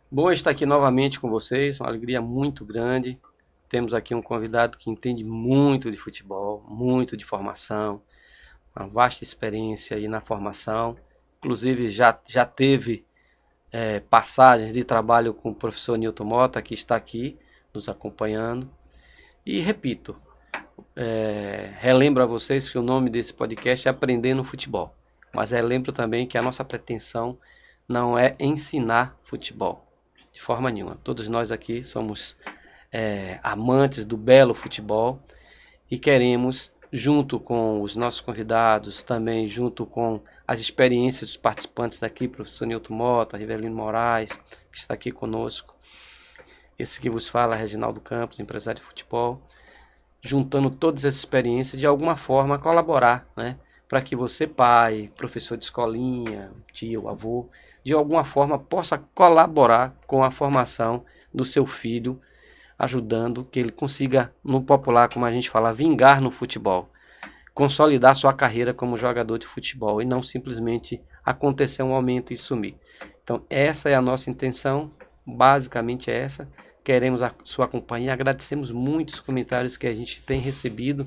Bom estar aqui novamente com vocês, uma alegria muito grande. Temos aqui um convidado que entende muito de futebol, muito de formação, uma vasta experiência aí na formação. Inclusive já teve passagens de trabalho com o professor Newton Mota, que está aqui nos acompanhando. E repito, relembro a vocês que o nome desse podcast é Aprendendo Futebol. Mas relembro também que a nossa pretensão não é ensinar futebol, de forma nenhuma. Todos nós aqui somos amantes do belo futebol e queremos, junto com os nossos convidados, também junto com as experiências dos participantes daqui, professor Nilton Mota, Rivelino Moraes, que está aqui conosco, esse que vos fala, Reginaldo Campos, empresário de futebol, juntando todas essas experiências, de alguma forma colaborar, né? Para que você, pai, professor de escolinha, tio, avô, de alguma forma possa colaborar com a formação do seu filho, ajudando que ele consiga, no popular, como a gente fala, vingar no futebol, consolidar sua carreira como jogador de futebol e não simplesmente acontecer um momento e sumir. Então, essa é a nossa intenção, basicamente é essa. Queremos a sua companhia, agradecemos muito os comentários que a gente tem recebido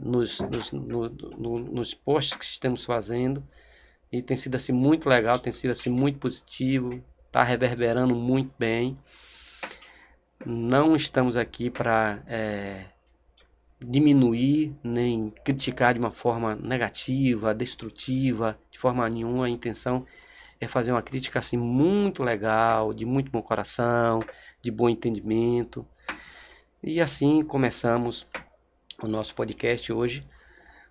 nos posts que estamos fazendo, e tem sido assim muito legal, tem sido assim muito positivo, está reverberando muito bem. Não estamos aqui para diminuir nem criticar de uma forma negativa, destrutiva, de forma nenhuma. A intenção é fazer uma crítica assim muito legal, de muito bom coração, de bom entendimento. E assim começamos o nosso podcast hoje,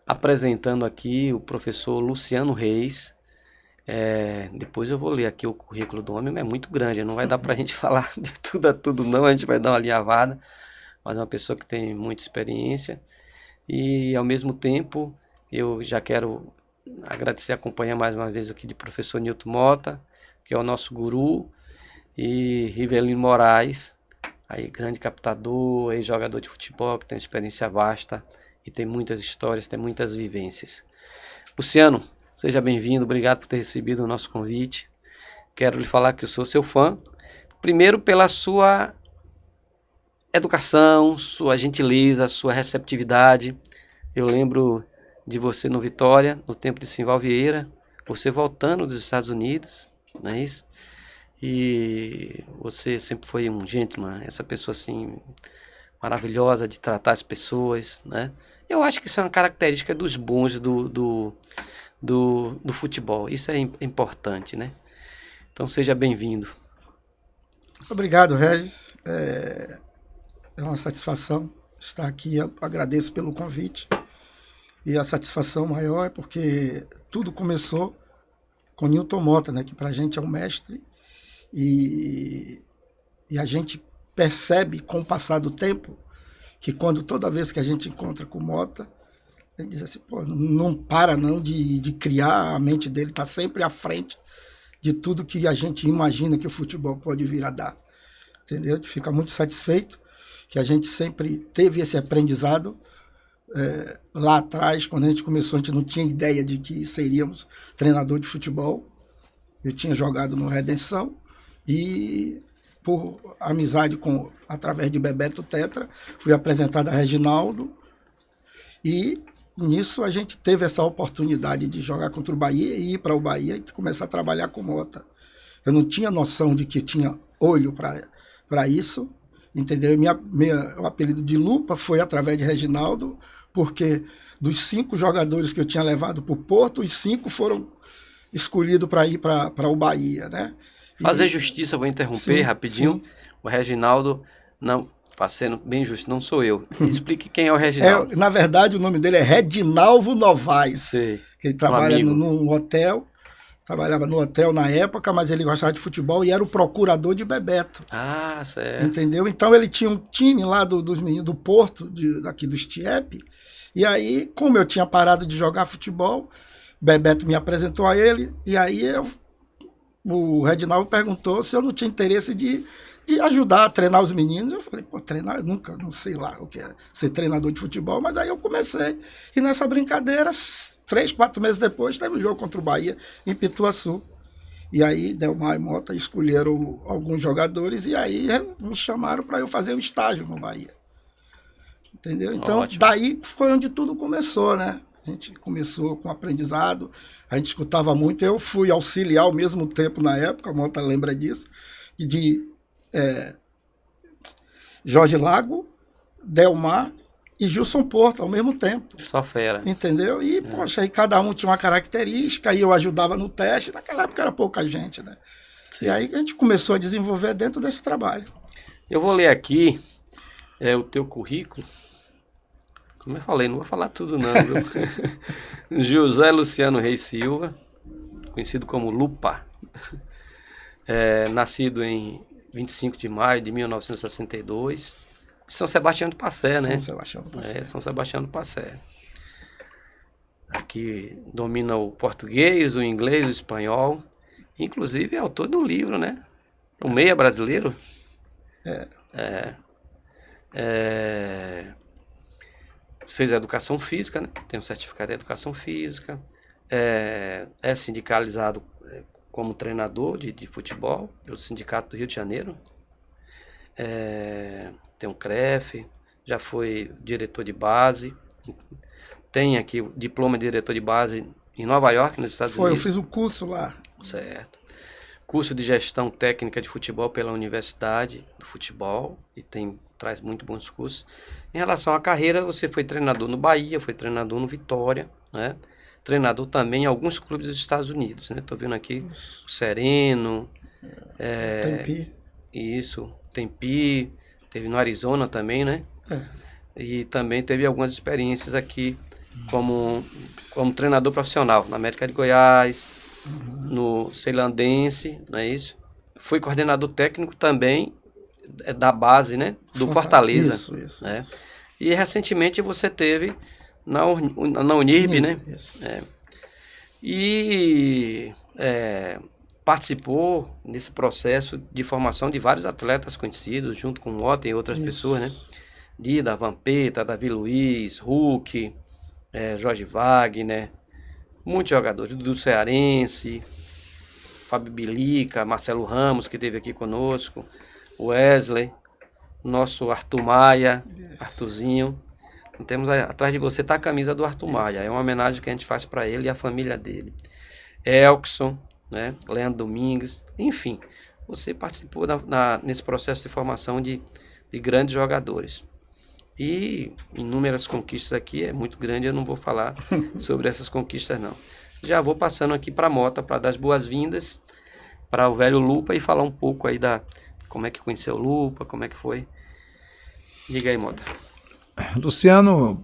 apresentando aqui o professor Luciano Reis. Depois eu vou ler aqui o currículo do homem, mas é muito grande, não vai dar para a gente falar de tudo a tudo não, a gente vai dar uma alinhavada, mas é uma pessoa que tem muita experiência e ao mesmo tempo eu já quero agradecer a companhia mais uma vez aqui de professor Nilton Mota, que é o nosso guru, e Rivelino Moraes, aí grande captador, ex-jogador de futebol, que tem uma experiência vasta e tem muitas histórias, tem muitas vivências. Luciano, seja bem-vindo, obrigado por ter recebido o nosso convite. Quero lhe falar que eu sou seu fã, primeiro pela sua educação, sua gentileza, sua receptividade. Eu lembro de você no Vitória, no tempo de Simval Vieira, você voltando dos Estados Unidos, não é isso? E você sempre foi um gentleman, essa pessoa assim maravilhosa de tratar as pessoas, né? Eu acho que isso é uma característica dos bons do futebol. Isso é importante, né? Então seja bem-vindo. Obrigado, Regis. É uma satisfação estar aqui. Eu agradeço pelo convite. E a satisfação maior é porque tudo começou com Newton Mota, né, que para a gente é um mestre. E a gente percebe com o passar do tempo que toda vez que a gente encontra com o Mota, ele diz assim, pô, não para não de criar, a mente dele está sempre à frente de tudo que a gente imagina que o futebol pode vir a dar. Entendeu? A gente fica muito satisfeito que a gente sempre teve esse aprendizado. Lá atrás, quando a gente começou, a gente não tinha ideia de que seríamos treinador de futebol. Eu tinha jogado no Redenção e, por amizade através de Bebeto Tetra, fui apresentado a Reginaldo e nisso a gente teve essa oportunidade de jogar contra o Bahia e ir para o Bahia e começar a trabalhar com Mota. Eu não tinha noção de que tinha olho para isso, entendeu? O apelido de Lupa foi através de Reginaldo, porque dos 5 jogadores que eu tinha levado para o Porto, os 5 foram escolhidos para ir para o Bahia, né? Fazer justiça, vou interromper sim, rapidinho. sim. O Reginaldo, não, sendo bem justo, não sou eu. Explique quem é o Reginaldo. Na verdade, o nome dele é Redinalvo Novaes. Sei, Ele trabalha amigo. num hotel, trabalhava no hotel na época, mas ele gostava de futebol e era o procurador de Bebeto. Ah, certo. Entendeu? Então ele tinha um time lá dos meninos do Porto, daqui do Stiep, e aí, como eu tinha parado de jogar futebol, Bebeto me apresentou a ele, e aí o Reginaldo perguntou se eu não tinha interesse de ajudar a treinar os meninos. Eu falei, pô, treinar? Eu nunca, não sei lá o que é ser treinador de futebol, mas aí eu comecei. E nessa brincadeira, 3, 4 meses depois, teve um jogo contra o Bahia, em Pituaçu. E aí, Delmar e Mota escolheram alguns jogadores e aí me chamaram para eu fazer um estágio no Bahia. Entendeu? Então, Ótimo. daí foi onde tudo começou, né? A gente começou com aprendizado, a gente escutava muito. Eu fui auxiliar ao mesmo tempo na época, a Mota lembra disso, de Jorge Lago, Delmar e Gilson Porto ao mesmo tempo. Só fera. Entendeu? E, poxa, aí cada um tinha uma característica, e eu ajudava no teste. Naquela época era pouca gente, né? Sim. E aí a gente começou a desenvolver dentro desse trabalho. Eu vou ler aqui o teu currículo. Como eu falei, não vou falar tudo não, viu? José Luciano Reis Silva, conhecido como Lupa. Nascido em 25 de maio de 1962. São Sebastião do Passé, né? São Sebastião do Passé. São Sebastião do Passé. Aqui domina o português, o inglês, o espanhol. Inclusive é autor de um livro, né? O Meia Brasileiro. Fez educação física, né? Tem um certificado de educação física. É sindicalizado como treinador de futebol pelo Sindicato do Rio de Janeiro. Tem um CREF, já foi diretor de base. Tem aqui o diploma de diretor de base em Nova York, nos Estados Unidos. Eu fiz o curso lá. Certo. Curso de gestão técnica de futebol pela Universidade do Futebol e traz muito bons cursos. Em relação à carreira, você foi treinador no Bahia, foi treinador no Vitória, né? Treinador também em alguns clubes dos Estados Unidos, né? Tô vendo aqui o Sereno, Tempi. Isso, Tempi, teve no Arizona também, né? E também teve algumas experiências aqui como treinador profissional na América de Goiás, no Ceilandense, não é isso? Fui coordenador técnico também da base, né? Do Fortaleza. Isso. E recentemente você teve na Unirb, né? E participou nesse processo de formação de vários atletas conhecidos, junto com o Mota e outras pessoas, né? Dida, Vampeta, Davi Luiz, Hulk, Jorge Wagner, muitos jogadores do Cearense, Fábio Bilica, Marcelo Ramos, que esteve aqui conosco, Wesley, nosso Arthur Maia, Arthurzinho. Temos atrás de você tá a camisa do Arthur Maia, é uma homenagem que a gente faz para ele e a família dele. Elkson, né? Leandro Domingues, enfim, você participou nesse processo de formação de grandes jogadores. E inúmeras conquistas aqui, é muito grande, eu não vou falar sobre essas conquistas não. Já vou passando aqui para a Mota para dar as boas-vindas para o velho Lupa e falar um pouco aí como é que conheceu o Lupa, como é que foi. Diga aí, Mota. Luciano,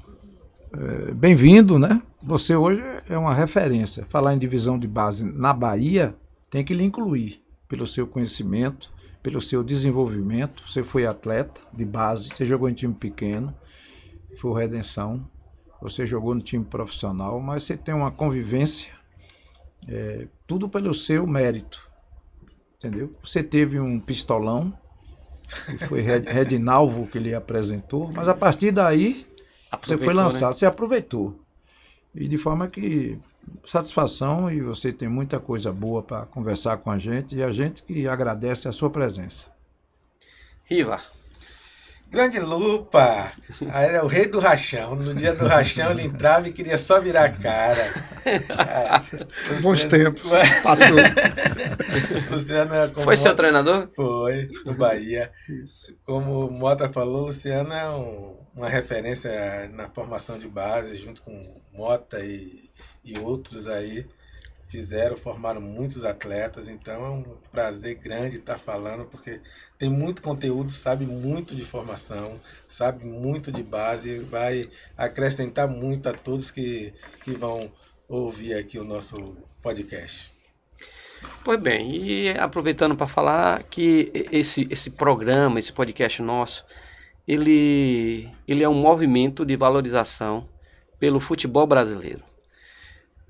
bem-vindo, né? Você hoje é uma referência. Falar em divisão de base na Bahia tem que lhe incluir pelo seu conhecimento, pelo seu desenvolvimento. Você foi atleta de base, você jogou em time pequeno, foi o Redenção, você jogou no time profissional, mas você tem uma convivência, tudo pelo seu mérito, entendeu? Você teve um pistolão, que foi Redinalvo que lhe apresentou, mas a partir daí você foi lançado, né? Você aproveitou. E de forma que satisfação, e você tem muita coisa boa para conversar com a gente, e a gente que agradece a sua presença. Riva. Grande Lupa, era o rei do rachão. No dia do rachão ele entrava e queria só virar a cara. Bons tempos, passou. Luciano, foi seu treinador? Foi, no Bahia. Isso. Como o Mota falou, Luciano é uma referência na formação de base, junto com Mota e outros aí. Formaram muitos atletas, então é um prazer grande estar falando, porque tem muito conteúdo, sabe muito de formação, sabe muito de base, vai acrescentar muito a todos que vão ouvir aqui o nosso podcast. Pois bem, e aproveitando para falar que esse programa, esse podcast nosso, ele é um movimento de valorização pelo futebol brasileiro.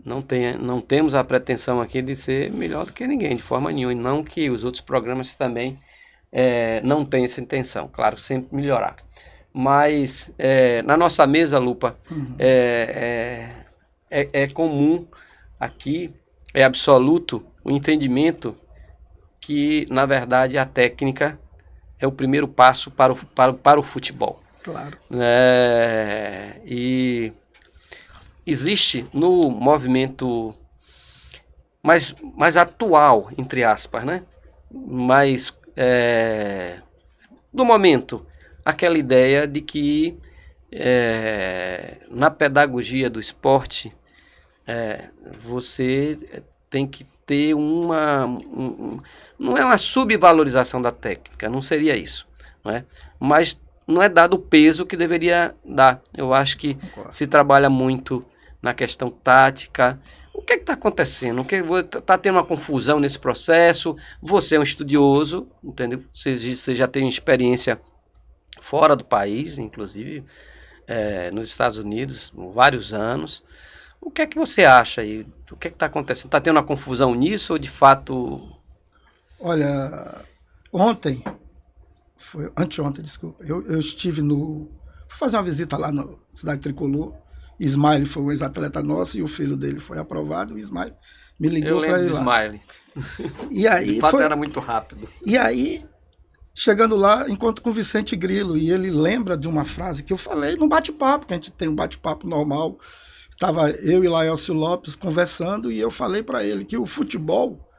Não temos a pretensão aqui de ser melhor do que ninguém, de forma nenhuma. E não que os outros programas também não tenham essa intenção. Claro, sempre melhorar. Mas na nossa mesa, Lupa, é comum aqui, é absoluto o entendimento que, na verdade, a técnica é o primeiro passo para o futebol. Claro. E existe no movimento mais atual, entre aspas, né? Mais do momento, aquela ideia de que na pedagogia do esporte você tem que ter não é uma subvalorização da técnica, não seria isso, não é? Mas não é dado o peso que deveria dar. Eu acho que se trabalha muito na questão tática. O que está acontecendo? Está tendo uma confusão nesse processo? Você é um estudioso, entendeu? Você já tem experiência fora do país, inclusive nos Estados Unidos, vários anos. O que é que você acha aí? O que está acontecendo? Está tendo uma confusão nisso ou de fato... Olha, anteontem, desculpa, eu estive fui fazer uma visita lá na Cidade Tricolor. Ismael foi um ex-atleta nosso e o filho dele foi aprovado. O Ismael me ligou para ir lá. Ismael. E aí de fato era muito rápido. E aí, chegando lá, encontro com o Vicente Grilo e ele lembra de uma frase que eu falei no bate-papo, que a gente tem um bate-papo normal. Estava eu e Laelcio Lopes conversando e eu falei para ele que o futebol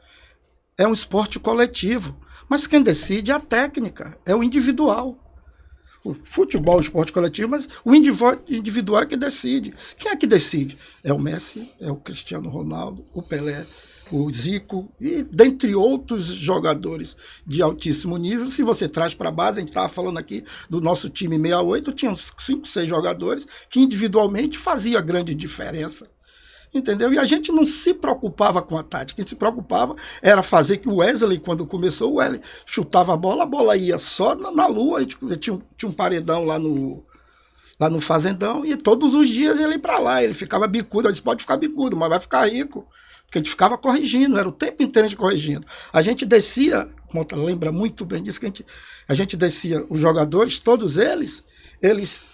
é um esporte coletivo, mas quem decide é a técnica, é o individual. O futebol é um esporte coletivo, mas o individual é que decide. Quem é que decide? É o Messi, é o Cristiano Ronaldo, o Pelé, o Zico e dentre outros jogadores de altíssimo nível. Se você traz para a base, a gente estava falando aqui do nosso time 68, tinha uns 5, 6 jogadores que individualmente fazia grande diferença. Entendeu? E a gente não se preocupava com a tática, a gente se preocupava era fazer que o Wesley, quando começou, o Wesley chutava a bola ia só na lua, tinha um paredão lá no fazendão, e todos os dias ele ia para lá, ele ficava bicudo, eu disse, pode ficar bicudo, mas vai ficar rico, porque a gente ficava corrigindo, era o tempo inteiro de corrigindo. A gente descia, Mota lembra muito bem disso, que a gente descia, os jogadores, todos eles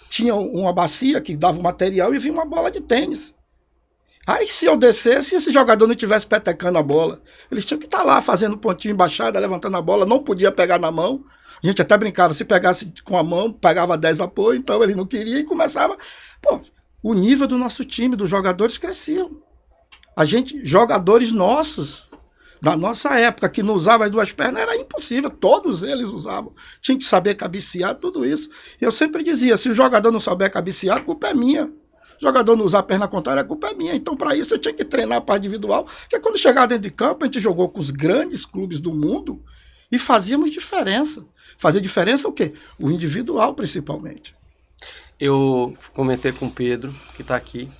tinham uma bacia que dava o material e vinha uma bola de tênis. Aí se eu descesse e esse jogador não estivesse petecando a bola, eles tinham que estar lá fazendo pontinho embaixada, levantando a bola, não podia pegar na mão. A gente até brincava, se pegasse com a mão, pegava 10 apoio, então ele não queria e começava. Pô, o nível do nosso time, dos jogadores cresciam. Jogadores nossos, da nossa época, que não usava as duas pernas, era impossível, todos eles usavam. Tinha que saber cabecear, tudo isso. Eu sempre dizia, se o jogador não souber cabecear, a culpa é minha. O jogador não usar a perna contrária, a culpa é minha. Então, para isso, eu tinha que treinar a parte individual, porque quando chegava dentro de campo, a gente jogou com os grandes clubes do mundo e fazíamos diferença. Fazer diferença o quê? O individual, principalmente. Eu comentei com o Pedro, que está aqui,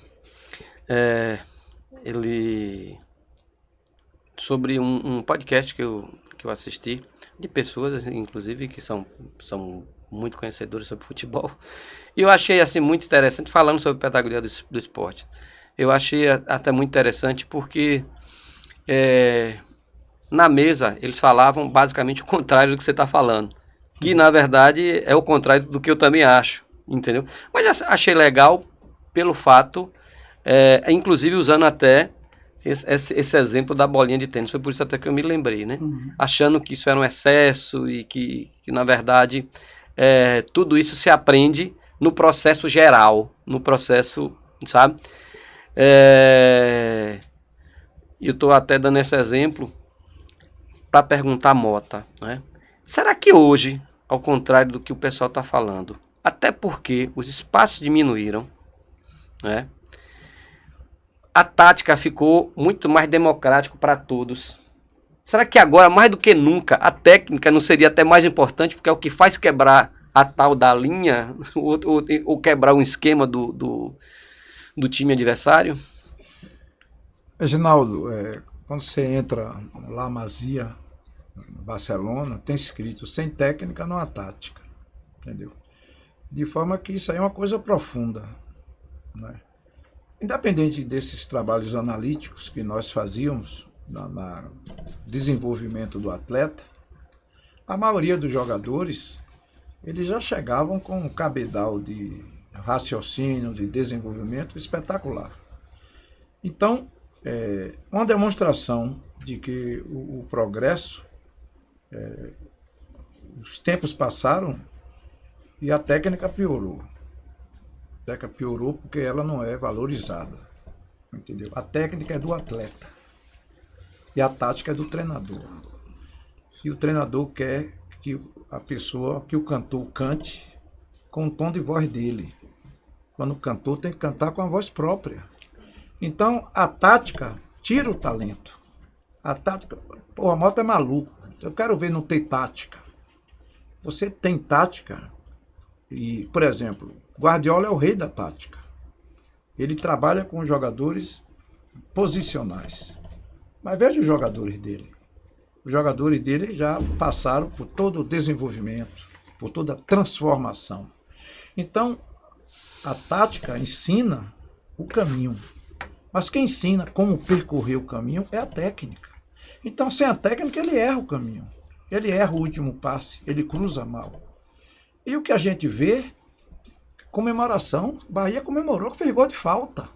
ele sobre um podcast que eu assisti, de pessoas, inclusive, que são muito conhecedores sobre futebol. E eu achei assim muito interessante, falando sobre pedagogia do esporte. Eu achei até muito interessante porque na mesa eles falavam basicamente o contrário do que você está falando. Que na verdade é o contrário do que eu também acho, entendeu? Mas achei legal pelo fato, inclusive usando até esse exemplo da bolinha de tênis. Foi por isso até que eu me lembrei, né? Uhum. Achando que isso era um excesso e que na verdade tudo isso se aprende no processo geral, no processo, sabe? Eu estou até dando esse exemplo para perguntar a Mota, né? Será que hoje, ao contrário do que o pessoal está falando, até porque os espaços diminuíram, né? A tática ficou muito mais democrático para todos. Será que agora, mais do que nunca, a técnica não seria até mais importante, porque é o que faz quebrar a tal da linha, ou quebrar um esquema do time adversário? Reginaldo, quando você entra lá Masia, Barcelona, tem escrito sem técnica não há tática, entendeu? De forma que isso aí é uma coisa profunda, né? Independente desses trabalhos analíticos que nós fazíamos no desenvolvimento do atleta, a maioria dos jogadores eles já chegavam com um cabedal de raciocínio, de desenvolvimento espetacular. Então, uma demonstração de que o progresso, os tempos passaram e a técnica piorou. A técnica piorou porque ela não é valorizada, entendeu? A técnica é do atleta e a tática é do treinador. Se o treinador quer que que o cantor cante com o tom de voz dele, quando o cantor tem que cantar com a voz própria. Então, a tática tira o talento. A tática... Pô, a Mota é maluco. Eu quero ver não ter tática. Você tem tática e, por exemplo, Guardiola é o rei da tática. Ele trabalha com jogadores posicionais. Mas veja os jogadores dele. Os jogadores dele já passaram por todo o desenvolvimento, por toda a transformação. Então, a tática ensina o caminho. Mas quem ensina como percorrer o caminho é a técnica. Então, sem a técnica, ele erra o caminho. Ele erra o último passe, ele cruza mal. E o que a gente vê, comemoração, Bahia comemorou que fez gol de falta.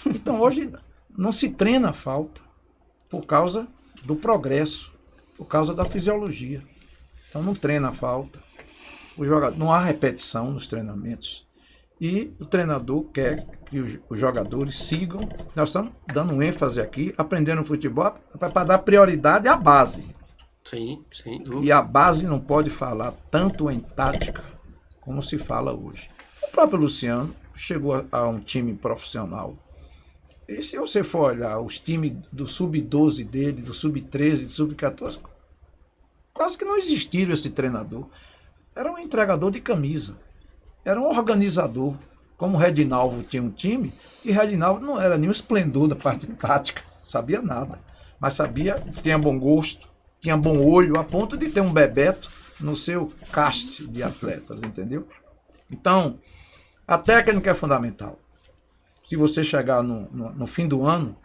Então, hoje, não se treina a falta por causa do progresso, por causa da fisiologia. Então, não treina a falta. Não há repetição nos treinamentos. E o treinador quer que os jogadores sigam. Nós estamos dando um ênfase aqui, aprendendo futebol para dar prioridade à base. Sim, sem dúvida. E a base não pode falar tanto em tática como se fala hoje. O próprio Luciano chegou a um time profissional. E se você for olhar os times do sub-12 dele, do sub-13, do sub-14, quase que não existiram esse treinador. Era um entregador de camisa. Era um organizador. Como o Redinaldo tinha um time, e Redinaldo não era nenhum esplendor da parte tática, sabia nada. Mas sabia, tinha bom gosto, tinha bom olho, a ponto de ter um Bebeto no seu cast de atletas, entendeu? Então, a técnica é fundamental. Se você chegar no fim do ano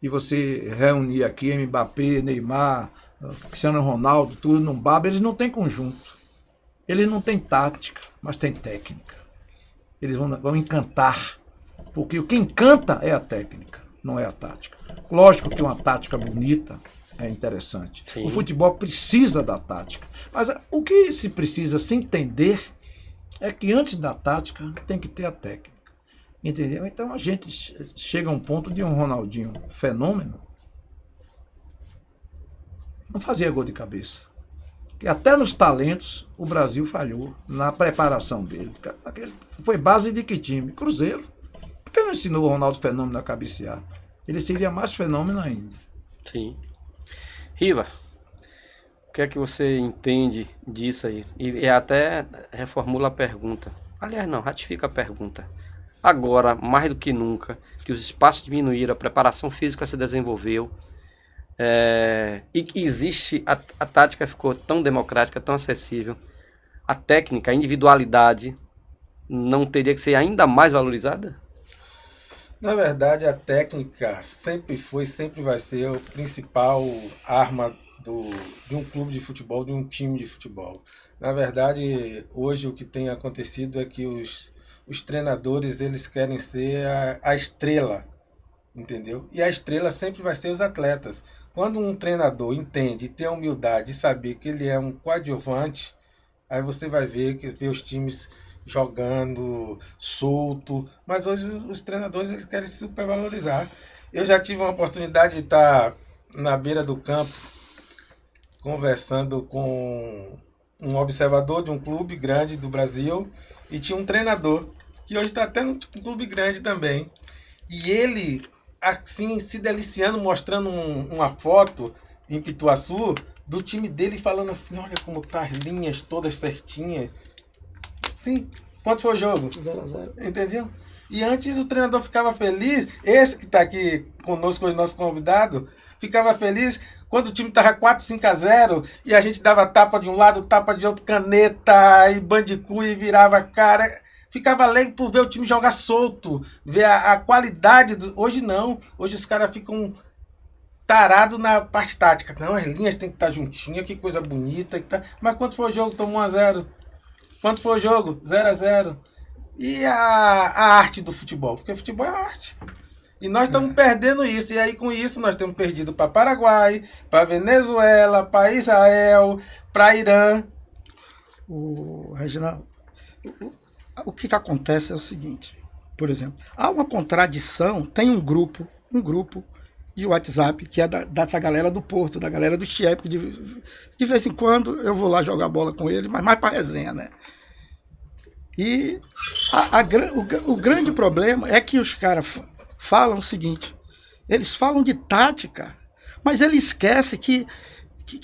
e você reunir aqui Mbappé, Neymar, Cristiano Ronaldo, tudo num baba, eles não têm conjunto. Eles não têm tática, mas têm técnica. Eles vão encantar, porque o que encanta é a técnica, não é a tática. Lógico que uma tática bonita é interessante. Sim. O futebol precisa da tática. Mas o que se precisa se entender é que antes da tática tem que ter a técnica. Entendeu? Então a gente chega a um ponto de um Ronaldinho fenômeno não fazia gol de cabeça. Que até nos talentos o Brasil falhou na preparação dele. Foi base de que time? Cruzeiro. Por que não ensinou o Ronaldo Fenômeno a cabecear? Ele seria mais fenômeno ainda. Sim. Riva, o que é que você entende disso aí? E até reformula a pergunta. Aliás, não, ratifica a pergunta. Agora, mais do que nunca, que os espaços diminuíram, a preparação física se desenvolveu, e que existe, a tática ficou tão democrática, tão acessível, a técnica, a individualidade não teria que ser ainda mais valorizada? Na verdade, a técnica sempre foi, sempre vai ser a principal arma de um clube de futebol, de um time de futebol. Na verdade, hoje o que tem acontecido é que os treinadores, eles querem ser a estrela, entendeu? E a estrela sempre vai ser os atletas. Quando um treinador entende e tem a humildade de saber que ele é um coadjuvante, aí você vai ver os times jogando solto, mas hoje os treinadores, eles querem se supervalorizar. Eu já tive uma oportunidade de estar na beira do campo conversando com um observador de um clube grande do Brasil e tinha um treinador que hoje está até num clube grande também. E ele, assim, se deliciando, mostrando uma foto em Pituaçu do time dele, falando assim, olha como tá as linhas todas certinhas. Sim, quanto foi o jogo? 0-0. Entendeu? E antes o treinador ficava feliz, esse que está aqui conosco, os nossos convidados, ficava feliz quando o time estava 4-5-0 e a gente dava tapa de um lado, tapa de outro, caneta e bandicu e virava cara. Ficava alegre por ver o time jogar solto, ver a qualidade. Hoje não, hoje os caras ficam tarados na parte tática. Não, as linhas tem que estar juntinhas, que coisa bonita. Mas quanto foi o jogo? Tomou 1-0. Quanto foi o jogo? 0-0. E a arte do futebol? Porque futebol é arte. E nós estamos perdendo isso. E aí, com isso, nós temos perdido para Paraguai, para Venezuela, para Israel, para Irã. Reginaldo, o que acontece é o seguinte, por exemplo, há uma contradição, tem um grupo de WhatsApp que é dessa galera do Porto, da galera do Chiep, que de vez em quando eu vou lá jogar bola com ele, mas mais para resenha, né? E o grande problema é que os caras falam o seguinte, eles falam de tática, mas ele esquece que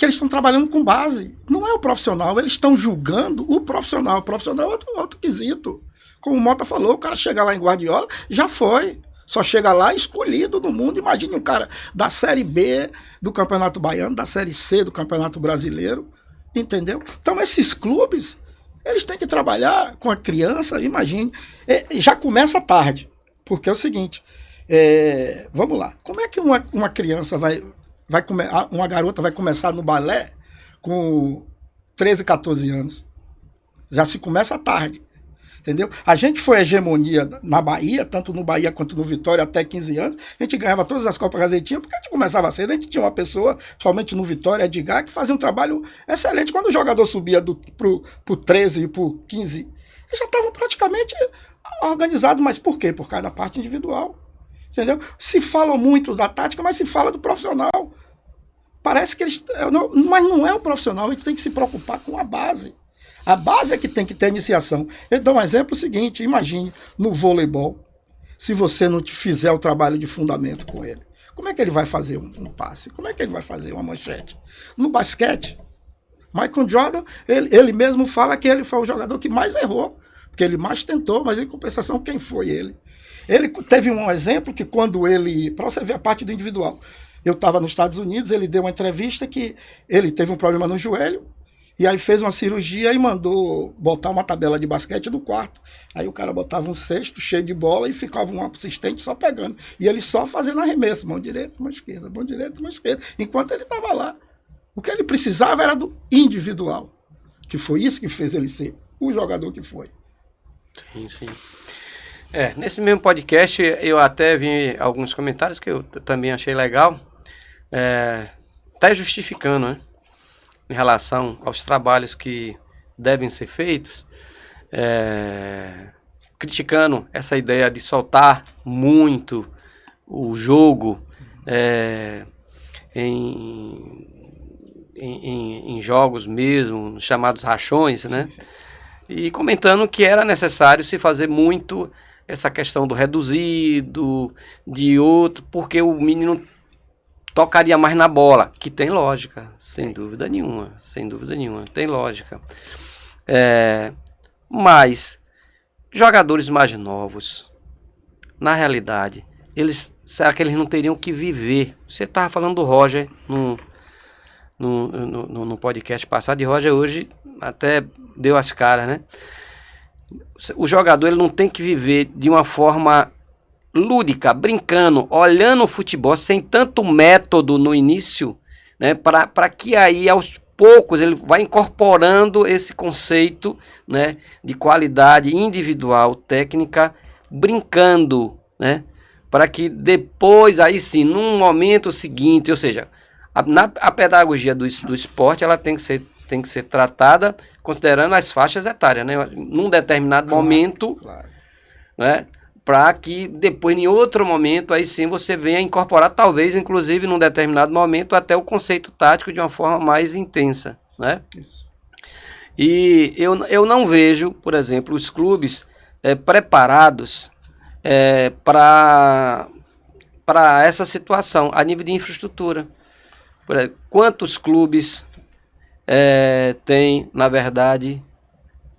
eles estão trabalhando com base. Não é o profissional, eles estão julgando o profissional. O profissional é outro quesito. Como o Mota falou, o cara chega lá em Guardiola, já foi. Só chega lá escolhido no mundo. Imagine um cara da Série B do Campeonato Baiano, da Série C do Campeonato Brasileiro. Entendeu? Então esses clubes, eles têm que trabalhar com a criança, imagine. Já começa tarde. Porque é o seguinte, vamos lá. Como é que uma criança uma garota vai começar no balé com 13, 14 anos? Já se começa tarde. Entendeu? A gente foi hegemonia na Bahia, tanto no Bahia quanto no Vitória, até 15 anos. A gente ganhava todas as Copas Gazetinha, porque a gente começava cedo. A gente tinha uma pessoa, principalmente no Vitória, Edgar, que fazia um trabalho excelente. Quando o jogador subia pro 13 e pro 15, eles já estavam praticamente organizados. Mas por quê? Por causa da parte individual. Entendeu? Se fala muito da tática, mas se fala do profissional. Parece que eles... mas não é o profissional, a gente tem que se preocupar com a base. A base é que tem que ter iniciação. Eu dou um exemplo seguinte, imagine no voleibol, se você não fizer o trabalho de fundamento com ele. Como é que ele vai fazer um passe? Como é que ele vai fazer uma manchete? No basquete, Michael Jordan, ele mesmo fala que ele foi o jogador que mais errou, porque ele mais tentou, mas em compensação, quem foi ele? Ele teve um exemplo que quando ele... Para você ver a parte do individual. Eu estava nos Estados Unidos, ele deu uma entrevista que ele teve um problema no joelho, e aí fez uma cirurgia e mandou botar uma tabela de basquete no quarto. Aí o cara botava um cesto cheio de bola e ficava um assistente só pegando. E ele só fazendo arremesso, mão direita, mão esquerda, mão direita, mão esquerda. Enquanto ele estava lá. O que ele precisava era do individual. Que foi isso que fez ele ser o jogador que foi. Sim, sim. Nesse mesmo podcast eu até vi alguns comentários que eu também achei legal. Até justificando, né? Em relação aos trabalhos que devem ser feitos, criticando essa ideia de soltar muito o jogo em jogos mesmo, chamados rachões, né? Sim. E comentando que era necessário se fazer muito essa questão do reduzido, de outro, porque o menino tocaria mais na bola, que tem lógica, sem dúvida nenhuma, tem lógica. Mas jogadores mais novos, na realidade, será que eles não teriam que viver? Você estava falando do Roger no podcast passado, e Roger hoje até deu as caras, né? O jogador ele não tem que viver de uma forma lúdica, brincando, olhando o futebol sem tanto método no início, né, para que aí aos poucos ele vai incorporando esse conceito, né, de qualidade individual, técnica, brincando, né, para que depois, aí sim, num momento seguinte, ou seja, a pedagogia do esporte ela tem que ser tratada considerando as faixas etárias, né, num determinado momento, né, para que depois, em outro momento, aí sim você venha incorporar, talvez, inclusive, num determinado momento, até o conceito tático de uma forma mais intensa, né? Isso. E eu não vejo, por exemplo, os clubes preparados para essa situação, a nível de infraestrutura. Por exemplo, quantos clubes têm, na verdade,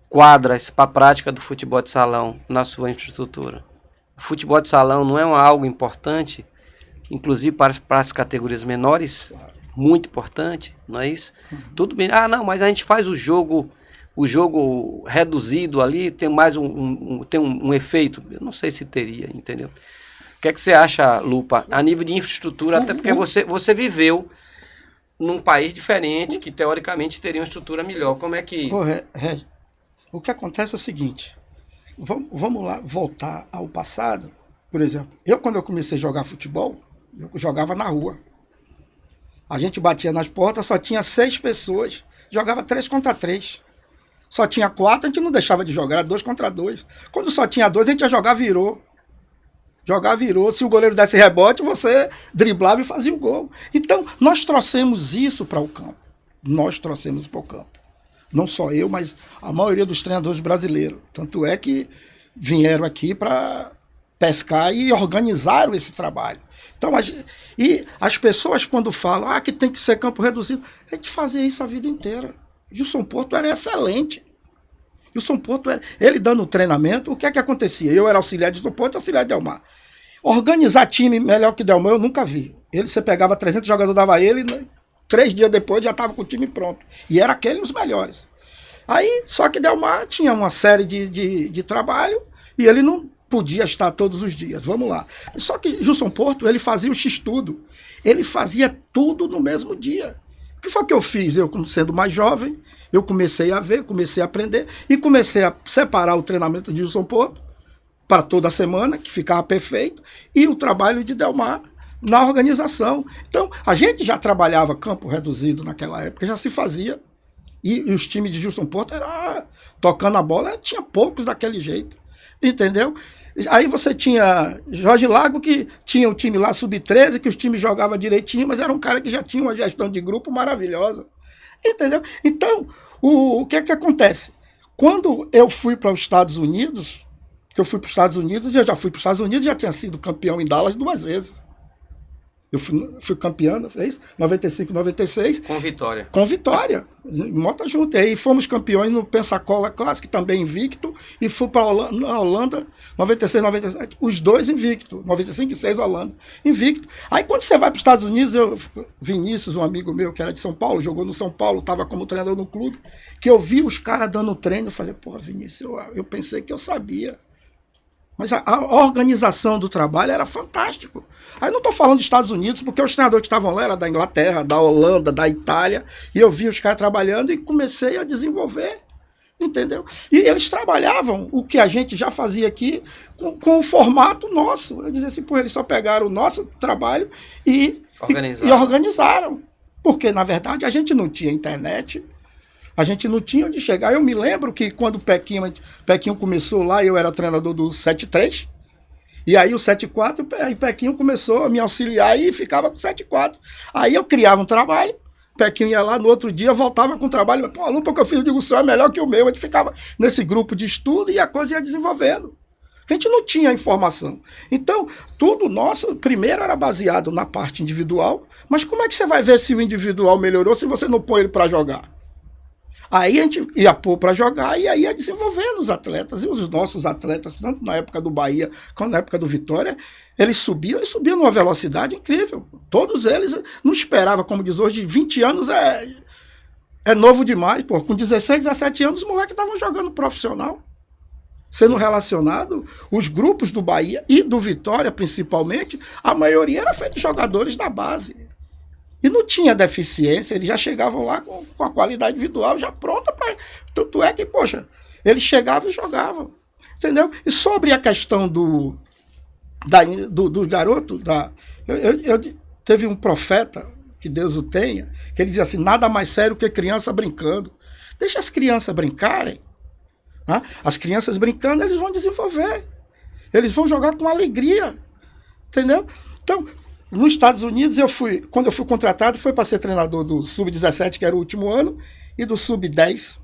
quadras para a prática do futebol de salão na sua infraestrutura? O futebol de salão não é algo importante, inclusive para as categorias menores, muito importante, não é isso? Tudo bem, não, mas a gente faz o jogo reduzido ali, tem mais um efeito. Eu não sei se teria, entendeu? O que é que você acha, Lupa, a nível de infraestrutura, até porque você viveu num país diferente, que teoricamente teria uma estrutura melhor. Como é que... O que acontece é o seguinte, vamos lá voltar ao passado, Por exemplo, quando eu comecei a jogar futebol, eu jogava na rua. A gente batia nas portas, só tinha 6 pessoas, jogava 3 contra 3. Só tinha 4, a gente não deixava de jogar, era 2 contra 2. Quando só tinha 2, a gente ia jogar virou. Jogar virou, se o goleiro desse rebote, você driblava e fazia o gol. Então, nós trouxemos isso para o campo. Nós trouxemos para o campo. Não só eu, mas a maioria dos treinadores brasileiros. Tanto é que vieram aqui para pescar e organizaram esse trabalho. Então, e as pessoas quando falam que tem que ser campo reduzido, a gente fazia isso a vida inteira. Gilson Porto era excelente. Gilson Porto era... Ele dando treinamento, o que é que acontecia? Eu era auxiliar de Gilson Porto e auxiliar de Delmar. Organizar time melhor que Delmar eu nunca vi. Você pegava 300 jogadores, dava ele, 3 dias depois já estava com o time pronto. E era aquele os melhores. Aí, só que Delmar tinha uma série de trabalho e ele não podia estar todos os dias. Vamos lá. Só que Gilson Porto, ele fazia o X-tudo. Ele fazia tudo no mesmo dia. O que foi que eu fiz? Eu, como sendo mais jovem, eu comecei a ver, comecei a aprender e comecei a separar o treinamento de Gilson Porto para toda a semana, que ficava perfeito, e o trabalho de Delmar na organização. Então, a gente já trabalhava campo reduzido naquela época, já se fazia. E os times de Gilson Porto era tocando a bola, tinha poucos daquele jeito. Entendeu? Aí você tinha Jorge Lago, que tinha o time lá sub-13, que os times jogavam direitinho, mas era um cara que já tinha uma gestão de grupo maravilhosa. Entendeu? Então, o que é que acontece? Quando eu fui para os Estados Unidos, eu já fui para os Estados Unidos, já tinha sido campeão em Dallas 2 vezes. Eu fui campeão, fez 95, 96. Com vitória. Com vitória. Mota junto. E aí fomos campeões no Pensacola Classic, também invicto. E fui para a Holanda, 96, 97. Os dois invicto. 95 e 6, Holanda. Invicto. Aí quando você vai para os Estados Unidos, Vinícius, um amigo meu que era de São Paulo, jogou no São Paulo, estava como treinador no clube, que eu vi os caras dando treino. Eu falei, pô, Vinícius, eu pensei que eu sabia. Mas a organização do trabalho era fantástico. Aí não estou falando dos Estados Unidos, porque os treinadores que estavam lá eram da Inglaterra, da Holanda, da Itália, e eu vi os caras trabalhando e comecei a desenvolver, entendeu? E eles trabalhavam o que a gente já fazia aqui com o formato nosso. Eu dizia assim, pô, eles só pegaram o nosso trabalho e organizaram. Porque, na verdade, a gente não tinha internet, a gente não tinha onde chegar. Eu me lembro que quando o Pequinho começou lá, eu era treinador do 7-3. E aí o 7-4, aí Pequinho começou a me auxiliar e ficava com 7-4. Aí eu criava um trabalho, Pequinho ia lá, no outro dia voltava com o trabalho. Pô, a lupa que eu fiz, eu digo, o seu é melhor que o meu. A gente ficava nesse grupo de estudo e a coisa ia desenvolvendo. A gente não tinha informação. Então, tudo nosso, primeiro, era baseado na parte individual. Mas como é que você vai ver se o individual melhorou se você não põe ele para jogar? Aí a gente ia pôr para jogar e aí ia desenvolvendo os atletas. E os nossos atletas, tanto na época do Bahia quanto na época do Vitória, eles subiam numa velocidade incrível. Todos eles não esperavam, como diz hoje, 20 anos é novo demais. Pô. Com 16, 17 anos, os moleques estavam jogando profissional. Sendo relacionado, os grupos do Bahia e do Vitória, principalmente, a maioria era feita de jogadores da base. E não tinha deficiência, eles já chegavam lá com a qualidade individual já pronta para... Tanto é que, poxa, eles chegavam e jogavam. Entendeu? E sobre a questão do garoto, teve um profeta, que Deus o tenha, que ele dizia assim, nada mais sério que criança brincando. Deixa as crianças brincarem. Né? As crianças brincando, eles vão desenvolver. Eles vão jogar com alegria. Entendeu? Então... Nos Estados Unidos, quando eu fui contratado, foi para ser treinador do Sub-17, que era o último ano, e do Sub-10.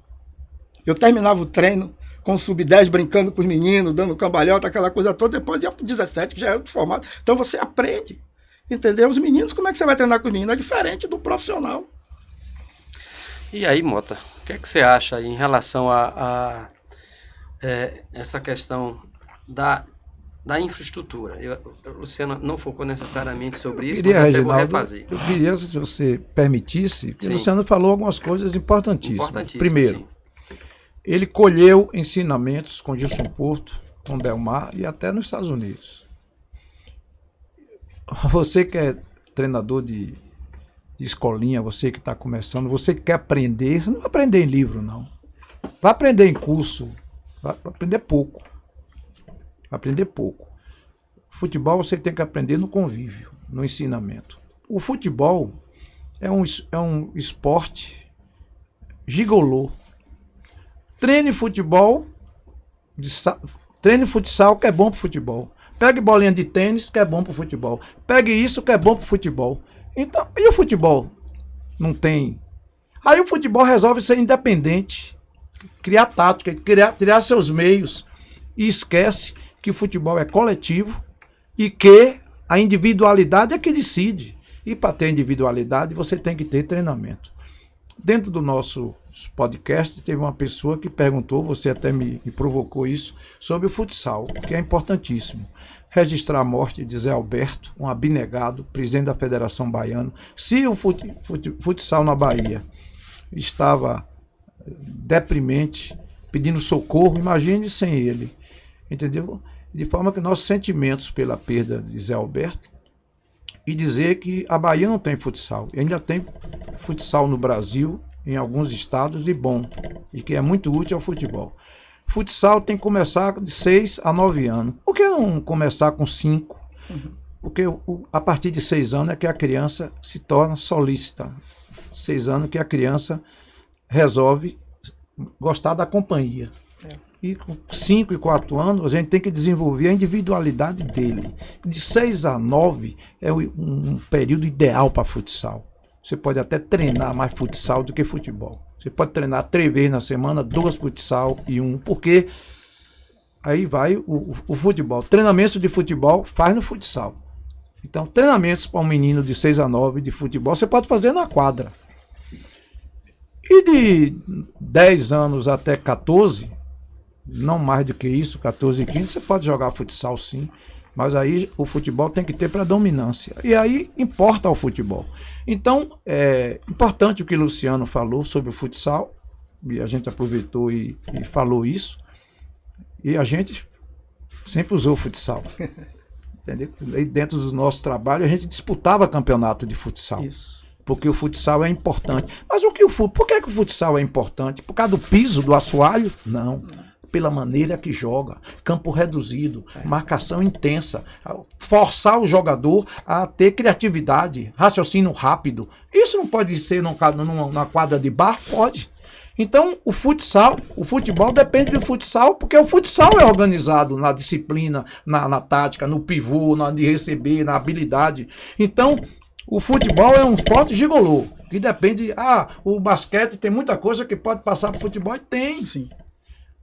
Eu terminava o treino com o Sub-10, brincando com os meninos, dando cambalhota, aquela coisa toda, depois ia para o 17, que já era outro formato. Então você aprende, entendeu? Os meninos, como é que você vai treinar com os meninos? É diferente do profissional. E aí, Mota, o que é que você acha aí em relação a essa questão da infraestrutura? O Luciano não focou necessariamente sobre isso, mas eu vou refazer. Eu queria, se você permitisse, que o Luciano falou algumas coisas importantíssimas. Primeiro, ele colheu ensinamentos com Gilson Porto, com Delmar e até nos Estados Unidos. Você que é treinador de escolinha, você que está começando, você que quer aprender, você não vai aprender em livro, não. Vai aprender em curso, vai aprender pouco. Aprender pouco. Futebol você tem que aprender no convívio, no ensinamento. O futebol é um esporte gigolô. Treine futebol, treine futsal, que é bom pro futebol. Pegue bolinha de tênis, que é bom pro futebol. Pegue isso, que é bom pro futebol. Então, e o futebol? Não tem. Aí o futebol resolve ser independente, criar tática, criar seus meios e esquece que o futebol é coletivo e que a individualidade é que decide. E para ter individualidade, você tem que ter treinamento. Dentro do nosso podcast, teve uma pessoa que perguntou, você até me provocou isso, sobre o futsal, que é importantíssimo. Registrar a morte de Zé Alberto, um abnegado, presidente da Federação Baiana. Se o futsal na Bahia estava deprimente, pedindo socorro, imagine sem ele. Entendeu? De forma que nossos sentimentos pela perda de Zé Alberto, e dizer que a Bahia não tem futsal. E ainda tem futsal no Brasil, em alguns estados, de bom, e que é muito útil ao futebol. Futsal tem que começar de 6 a 9 anos. Por que não começar com 5? Porque a partir de 6 anos é que a criança se torna solícita. 6 anos que a criança resolve gostar da companhia. E com 5 e 4 anos, a gente tem que desenvolver a individualidade dele. De 6 a 9 é um período ideal para futsal. Você pode até treinar mais futsal do que futebol. Você pode treinar 3 vezes na semana, 2 futsal e 1, porque aí vai o futebol. Treinamentos de futebol faz no futsal. Então, treinamentos para um menino de 6 a 9 de futebol, você pode fazer na quadra. E de 10 anos até 14, não mais do que isso, 14 e 15, você pode jogar futsal sim, mas aí o futebol tem que ter predominância. E aí importa o futebol. Então, é importante o que o Luciano falou sobre o futsal, e a gente aproveitou e falou isso, e a gente sempre usou o futsal. Entendeu? E dentro do nosso trabalho, a gente disputava campeonato de futsal. Isso. Porque o futsal é importante. Mas por que o futsal é importante? Por causa do piso, do assoalho? Não. Pela maneira que joga, campo reduzido, marcação intensa, forçar o jogador a ter criatividade, raciocínio rápido. Isso não pode ser numa quadra de bar? Pode. Então, o futebol depende do futsal, porque o futsal é organizado na disciplina, na tática, no pivô, de receber, na habilidade. Então, o futebol é um esporte gigolô, que depende... o basquete tem muita coisa que pode passar para o futebol, e tem. Sim.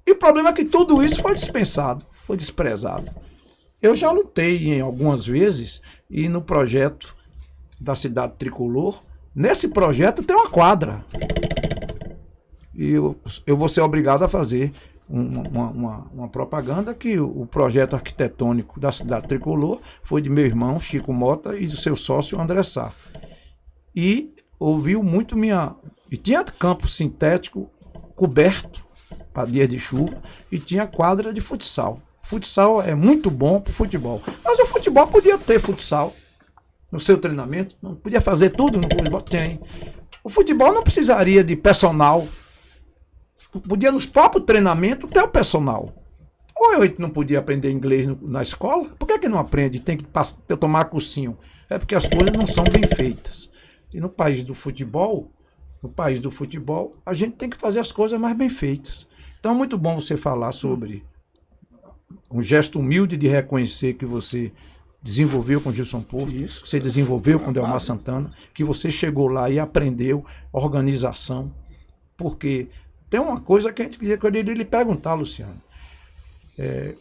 E o problema é que tudo isso foi dispensado, foi desprezado. Eu já lutei em algumas vezes, e no projeto da Cidade Tricolor, nesse projeto tem uma quadra. E eu vou ser obrigado a fazer uma propaganda que o projeto arquitetônico da Cidade Tricolor foi de meu irmão Chico Mota e do seu sócio André Sá. E ouviu muito E tinha campo sintético coberto para dias de chuva, e tinha quadra de futsal. Futsal é muito bom para o futebol. Mas o futebol podia ter futsal no seu treinamento, não podia fazer tudo no futebol. Tem. O futebol não precisaria de personal. Podia nos próprios treinamentos ter o personal. Ou eu não podia aprender inglês na escola? Por que não aprende? Tem que tomar cursinho. É porque as coisas não são bem feitas. E no país do futebol, a gente tem que fazer as coisas mais bem feitas. Então é muito bom você falar sobre um gesto humilde de reconhecer que você desenvolveu com Gilson Porto, que você desenvolveu com Delmar Santana, que você chegou lá e aprendeu organização. Porque tem uma coisa que eu queria lhe perguntar, Luciano.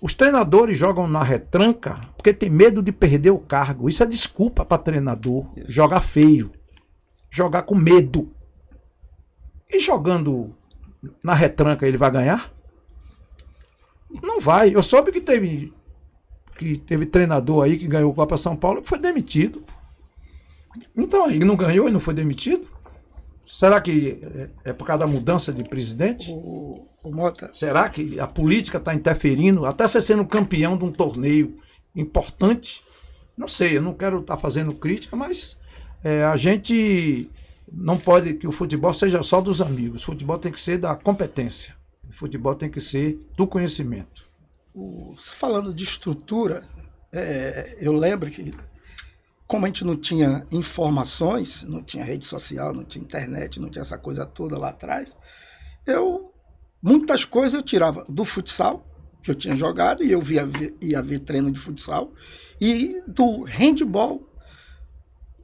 Os treinadores jogam na retranca porque tem medo de perder o cargo. Isso é desculpa para treinador. Jogar feio. Jogar com medo. E jogando na retranca ele vai ganhar? Não vai. Eu soube que teve treinador aí que ganhou o Copa São Paulo que foi demitido. Então, ele não ganhou e não foi demitido? Será que é por causa da mudança de presidente? O Mota. Será que a política está interferindo? Até você sendo campeão de um torneio importante? Não sei, eu não quero estar fazendo crítica, mas a gente não pode que o futebol seja só dos amigos. O futebol tem que ser da competência. O futebol tem que ser do conhecimento. Falando de estrutura, eu lembro que, como a gente não tinha informações, não tinha rede social, não tinha internet, não tinha essa coisa toda lá atrás, muitas coisas eu tirava do futsal, que eu tinha jogado, e eu ia ver treino de futsal, e do handball.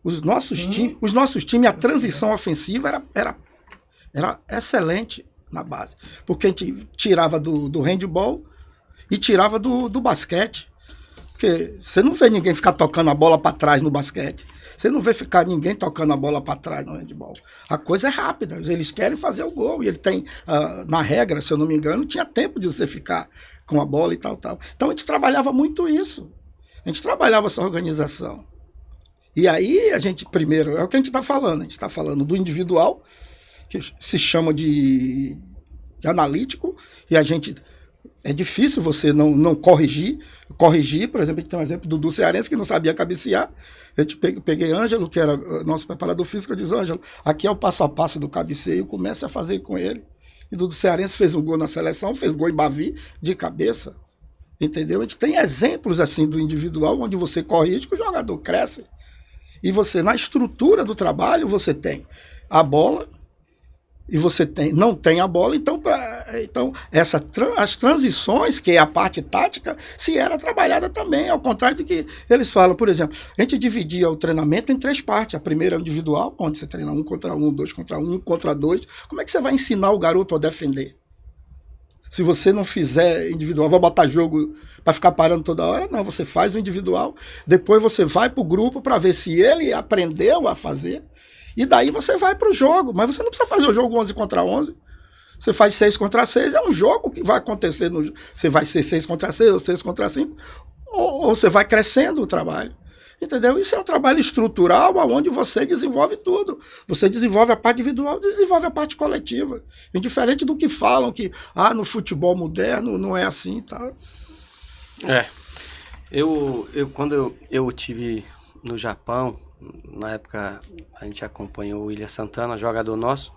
Os nossos times, a transição ofensiva era excelente na base. Porque a gente tirava do handball e tirava do basquete. Porque você não vê ninguém ficar tocando a bola para trás no basquete. Você não vê ninguém tocando a bola para trás no handball. A coisa é rápida. Eles querem fazer o gol. E ele tem, na regra, se eu não me engano, tinha tempo de você ficar com a bola e tal. Então a gente trabalhava muito isso. A gente trabalhava essa organização. E aí a gente, primeiro, é o que a gente está falando. A gente está falando do individual, que se chama de analítico, e a gente... É difícil você não corrigir. Corrigir, por exemplo, a gente tem um exemplo do Cearense que não sabia cabecear. Eu peguei Ângelo, que era nosso preparador físico, eu disse, Ângelo, aqui é o passo a passo do cabeceio, comece a fazer com ele. E do Cearense fez um gol na seleção, fez gol em Bavi, de cabeça. Entendeu? A gente tem exemplos assim do individual, onde você corrige que o jogador cresce. E você, na estrutura do trabalho, você tem a bola, e você não tem a bola, então as transições, que é a parte tática, se era trabalhada também, ao contrário do que eles falam. Por exemplo, a gente dividia o treinamento em 3 partes. A primeira é individual, onde você treina 1 contra 1, 2 contra 1, 1 contra 2. Como é que você vai ensinar o garoto a defender? Se você não fizer individual, vai botar jogo para ficar parando toda hora? Não, você faz o individual, depois você vai para o grupo para ver se ele aprendeu a fazer. E daí você vai para o jogo, mas você não precisa fazer o jogo 11 contra 11. Você faz 6 contra 6, é um jogo que vai acontecer. Você vai ser 6 contra 6 ou 6 contra 5, ou você vai crescendo o trabalho. Entendeu? Isso é um trabalho estrutural onde você desenvolve tudo. Você desenvolve a parte individual, desenvolve a parte coletiva. Indiferente do que falam que no futebol moderno não é assim. Tá? Quando eu estive no Japão, na época a gente acompanhou o William Santana, jogador nosso,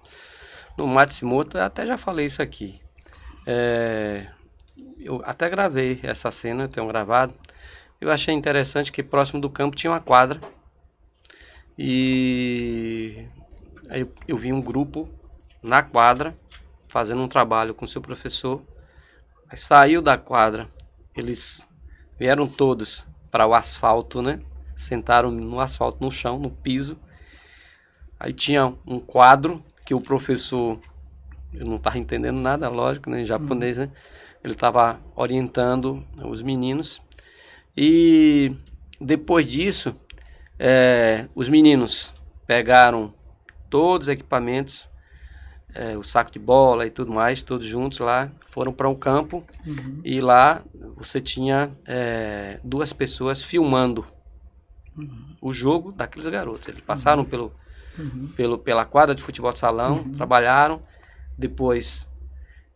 no Matsumoto, eu até já falei isso aqui. Eu até gravei essa cena, eu tenho gravado. Eu achei interessante que próximo do campo tinha uma quadra. E aí eu vi um grupo na quadra fazendo um trabalho com seu professor. Aí saiu da quadra, eles vieram todos para o asfalto, né? Sentaram no asfalto, no chão, no piso. Aí tinha um quadro que o professor, eu não estava entendendo nada, lógico, né, em japonês, né? Ele estava orientando os meninos. E depois disso, os meninos pegaram todos os equipamentos, o saco de bola e tudo mais, todos juntos lá, foram para um campo. E lá você tinha 2 pessoas filmando o jogo daqueles garotos. Eles passaram pela quadra de futebol de salão, trabalharam, depois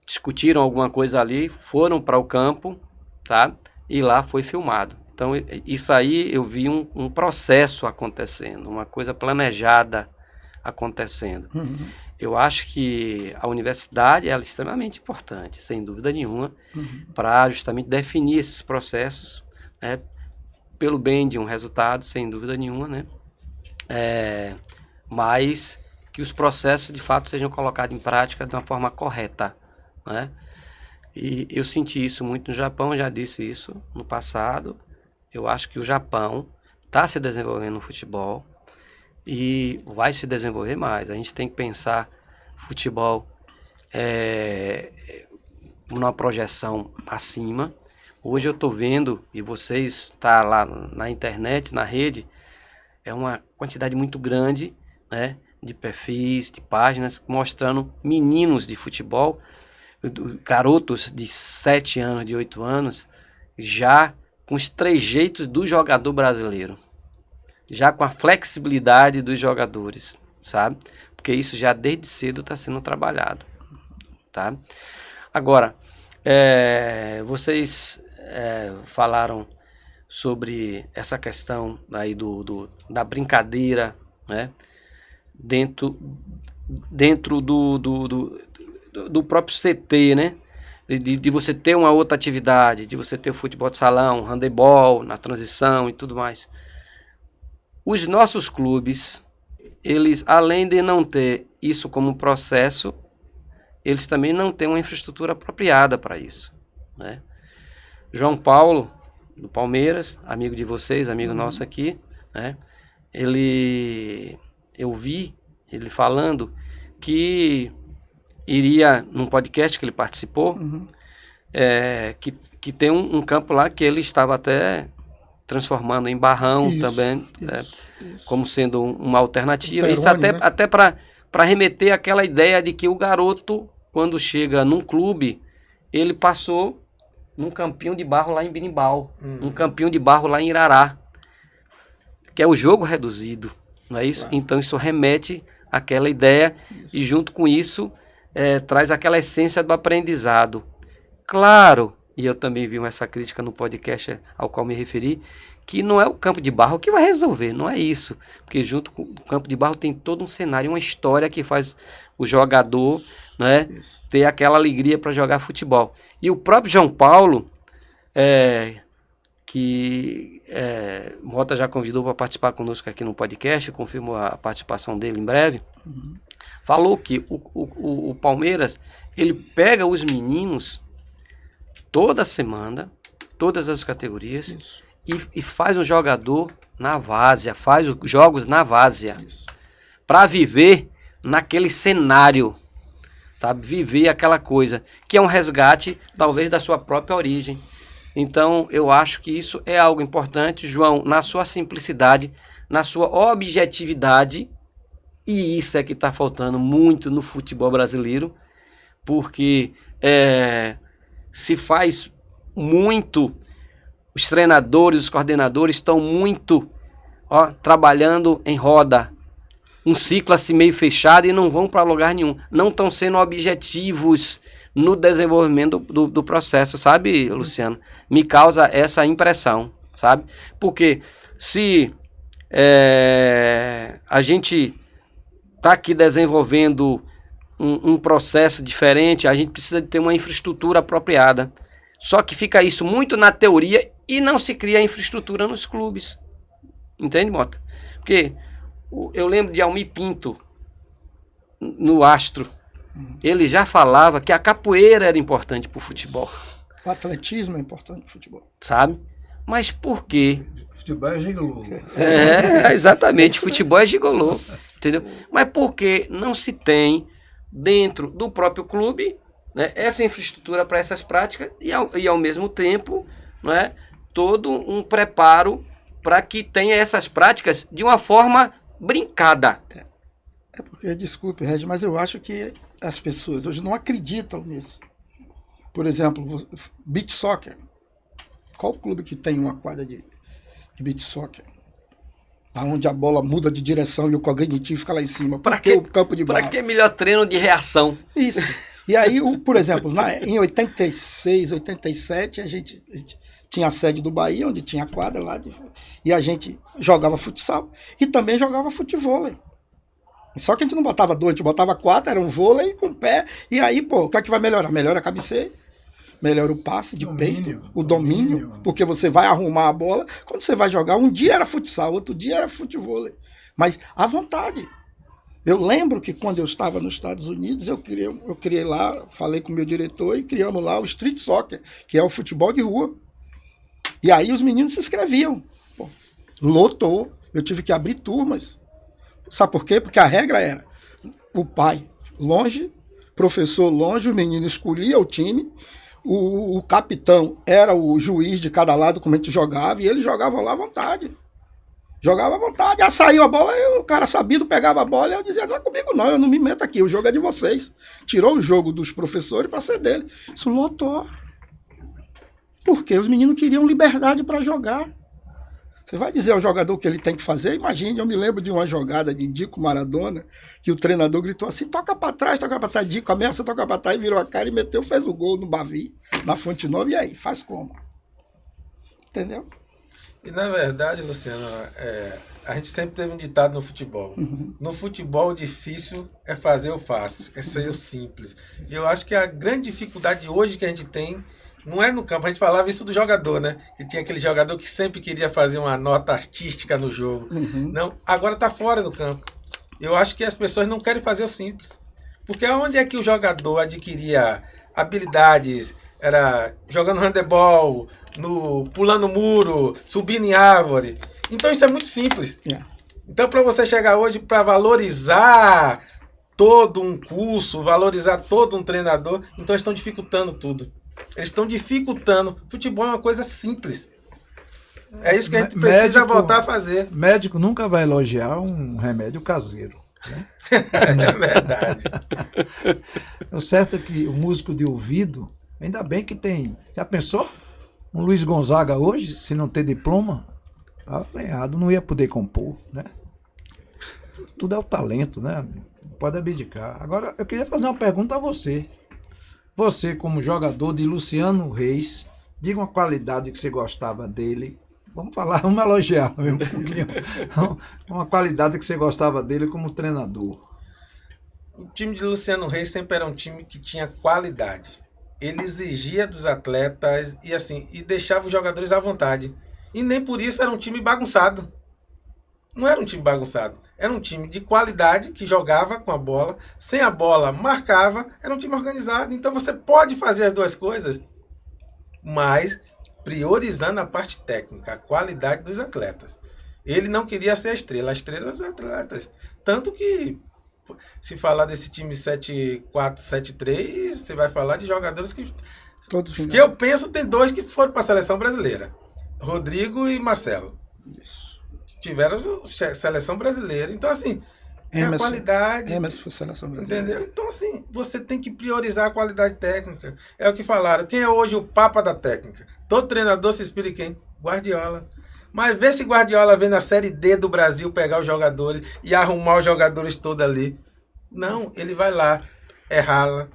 discutiram alguma coisa ali, foram para o campo, tá? E lá foi filmado. Então isso aí eu vi um processo acontecendo, uma coisa planejada acontecendo. Eu acho que a universidade ela é extremamente importante, sem dúvida nenhuma, para justamente definir esses processos, né? Pelo bem de um resultado, sem dúvida nenhuma, né? Mas que os processos de fato sejam colocados em prática de uma forma correta, né? E eu senti isso muito no Japão, já disse isso no passado. Eu acho que o Japão está se desenvolvendo no futebol e vai se desenvolver mais. A gente tem que pensar futebol numa projeção acima. Hoje eu estou vendo, e vocês estão lá na internet, na rede, é uma quantidade muito grande, né, de perfis, de páginas, mostrando meninos de futebol, garotos de 7 anos, de 8 anos, já com os trejeitos do jogador brasileiro, já com a flexibilidade dos jogadores, sabe? Porque isso já desde cedo está sendo trabalhado, tá? Agora, vocês falaram sobre essa questão aí da brincadeira, né? Dentro do próprio CT, né? de você ter uma outra atividade, de você ter o futebol de salão, handebol, na transição e tudo mais. Os nossos clubes, eles, além de não ter isso como processo, eles também não têm uma infraestrutura apropriada para isso, né? João Paulo, do Palmeiras, amigo de vocês, amigo nosso aqui, né? Eu vi ele falando que iria, num podcast que ele participou, que tem um campo lá que ele estava até transformando em barrão também, como sendo uma alternativa. Peroni, isso até, né? até para remeter àquela ideia de que o garoto, quando chega num clube, ele passou num campinho de barro lá em Binimbau, um campinho de barro lá em Irará, que é o jogo reduzido, não é isso? Claro. Então isso remete àquela ideia e junto com isso traz aquela essência do aprendizado. Claro, e eu também vi essa crítica no podcast ao qual me referi, que não é o campo de barro que vai resolver, não é isso. Porque junto com o campo de barro tem todo um cenário, uma história que faz o jogador, né, ter aquela alegria para jogar futebol. E o próprio João Paulo, Mota já convidou para participar conosco aqui no podcast, confirmou a participação dele em breve, falou que o Palmeiras, ele pega os meninos toda semana, todas as categorias, e faz um jogador na várzea, faz os jogos na várzea, para viver naquele cenário, sabe? Viver aquela coisa, que é um resgate, talvez, da sua própria origem. Então, eu acho que isso é algo importante, João, na sua simplicidade, na sua objetividade, e isso é que está faltando muito no futebol brasileiro, porque se faz muito, os treinadores, os coordenadores estão muito trabalhando em roda, um ciclo assim meio fechado e não vão para lugar nenhum, não estão sendo objetivos no desenvolvimento do processo, sabe, Luciano? Me causa essa impressão, sabe? Porque se a gente está aqui desenvolvendo um processo diferente, a gente precisa de ter uma infraestrutura apropriada. Só que fica isso muito na teoria e não se cria infraestrutura nos clubes. Entende, Mota? Porque eu lembro de Almir Pinto, no Astro, ele já falava que a capoeira era importante para o futebol. O atletismo é importante para o futebol. Sabe? Mas por quê? Futebol é gigolô. Exatamente, futebol é gigolô. Entendeu? Mas por que não se tem dentro do próprio clube, né, essa infraestrutura para essas práticas e ao mesmo tempo, né, todo um preparo para que tenha essas práticas de uma forma brincada? É porque, desculpe, Regis, mas eu acho que as pessoas hoje não acreditam nisso. Por exemplo, beach soccer. Qual clube que tem uma quadra de beach soccer? Onde a bola muda de direção e o cognitivo fica lá em cima. Para que o campo de barro? Para que melhor treino de reação? Isso. E aí, por exemplo, em 86, 87, a gente tinha a sede do Bahia, onde tinha a quadra lá, e a gente jogava futsal e também jogava futevôlei. Só que a gente não botava dois, a gente botava quatro, era um vôlei com pé, e aí, o que é que vai melhorar? Melhora a cabeceira, melhora o passe de peito, o domínio, porque você vai arrumar a bola. Quando você vai jogar, um dia era futsal, outro dia era futevôlei, mas à vontade. Eu lembro que quando eu estava nos Estados Unidos, eu criei lá, falei com o meu diretor e criamos lá o street soccer, que é o futebol de rua. E aí os meninos se inscreviam. Lotou, eu tive que abrir turmas. Sabe por quê? Porque a regra era o pai longe, professor longe, o menino escolhia o time, o capitão era o juiz de cada lado como a gente jogava, e ele jogava lá à vontade. Jogava à vontade. Aí saiu a bola, o cara sabido pegava a bola e eu dizia, não é comigo não, eu não me meto aqui, o jogo é de vocês. Tirou o jogo dos professores para ser dele. Isso lotou. Porque os meninos queriam liberdade para jogar. Você vai dizer ao jogador o que ele tem que fazer? Imagine, eu me lembro de uma jogada de Dico Maradona, que o treinador gritou assim, toca para trás, Dico, ameaça, toca para trás, virou a cara e meteu, fez o gol no Bavi, na Fonte Nova, e aí, faz como? Entendeu? E na verdade, Luciano, a gente sempre teve um ditado no futebol. No futebol, o difícil é fazer o fácil, é ser o simples. E eu acho que a grande dificuldade hoje que a gente tem não é no campo. A gente falava isso do jogador, né? Que tinha aquele jogador que sempre queria fazer uma nota artística no jogo. Não, agora está fora do campo. Eu acho que as pessoas não querem fazer o simples. Porque onde é que o jogador adquiria habilidades? Era jogando handebol, pulando muro, subindo em árvore. Então isso é muito simples. Então para você chegar hoje para valorizar todo um curso, valorizar todo um treinador, então eles estão dificultando tudo. Eles estão dificultando. Futebol é uma coisa simples. É isso que a gente precisa voltar a fazer. Médico nunca vai elogiar um remédio caseiro. Né? É verdade. O certo é que o músico de ouvido, ainda bem que tem. Já pensou? Um Luiz Gonzaga hoje, se não ter diploma, errado, não ia poder compor, né? Tudo é o talento, né? Pode abdicar. Agora, eu queria fazer uma pergunta a você. Você, como jogador de Luciano Reis, diga uma qualidade que você gostava dele. Vamos falar, vamos elogiar um pouquinho. Uma qualidade que você gostava dele como treinador. O time de Luciano Reis sempre era um time que tinha qualidade. Ele exigia dos atletas e deixava os jogadores à vontade. E nem por isso era um time bagunçado. Não era um time bagunçado. Era um time de qualidade que jogava com a bola, sem a bola marcava, era um time organizado. Então você pode fazer as duas coisas, mas priorizando a parte técnica, a qualidade dos atletas. Ele não queria ser a estrela dos atletas. Tanto que, se falar desse time 7-4, 7-3, você vai falar de jogadores que eu penso, tem dois que foram para a seleção brasileira. Rodrigo e Marcelo. Isso. Tiveram seleção brasileira. Então, assim, a qualidade. Emerson foi seleção brasileira. Entendeu? Então, assim, você tem que priorizar a qualidade técnica. É o que falaram. Quem é hoje o papa da técnica? Todo treinador se inspira em quem? Guardiola. Mas vê se Guardiola vem na Série D do Brasil pegar os jogadores e arrumar os jogadores todos ali. Não, ele vai lá, errá-la.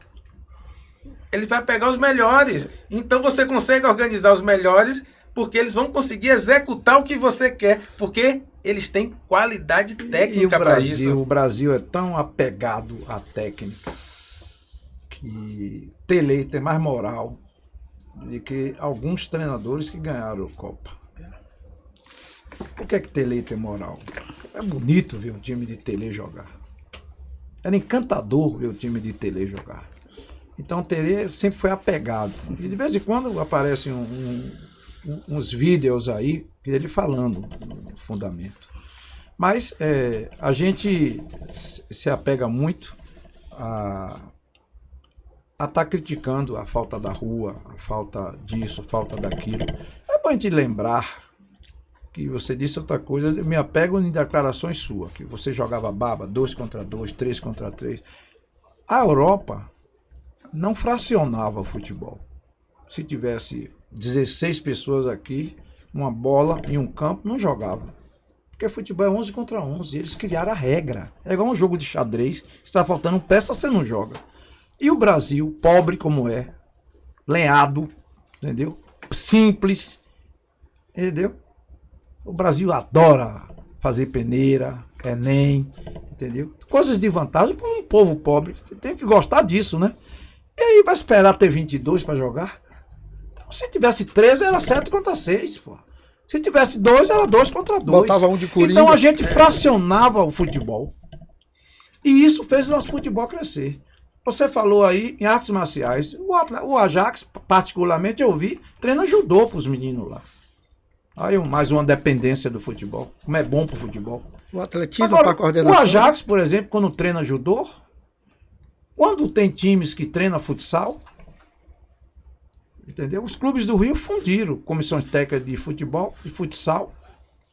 Ele vai pegar os melhores. Então, você consegue organizar os melhores, porque eles vão conseguir executar o que você quer, porque eles têm qualidade técnica para isso. O Brasil é tão apegado à técnica que Tele tem mais moral do que alguns treinadores que ganharam a Copa. Por que Tele tem moral? É bonito ver um time de Tele jogar. Era encantador ver o time de Tele jogar. Então o Tele sempre foi apegado. E de vez em quando aparecem uns vídeos aí, ele falando no fundamento. Mas a gente se apega muito a estar criticando a falta da rua, a falta disso, a falta daquilo. É bom a gente lembrar que você disse outra coisa, eu me apego em declarações suas, que você jogava baba, 2 contra 2, 3 contra 3. A Europa não fracionava o futebol. Se tivesse 16 pessoas aqui, uma bola em um campo, não jogava. Porque futebol é 11 contra 11. Eles criaram a regra. É igual um jogo de xadrez. Se está faltando peça, você não joga. E o Brasil, pobre como é, lenhado, entendeu? Simples, entendeu? O Brasil adora fazer peneira, Enem, entendeu? Coisas de vantagem para um povo pobre. Você tem que gostar disso, né? E aí vai esperar ter 22 para jogar? Se tivesse 13, era 7 contra 6, pô. Se tivesse 2, era 2 contra 2. Botava um de Coringa. Então a gente fracionava o futebol. E isso fez o nosso futebol crescer. Você falou aí em artes marciais. O Ajax, particularmente, eu vi, treina judô para os meninos lá. Aí mais uma dependência do futebol. Como é bom pro futebol. O atletismo para coordenação. O Ajax, por exemplo, quando treina judô, quando tem times que treinam futsal, entendeu? Os clubes do Rio fundiram comissões técnicas de futebol e futsal.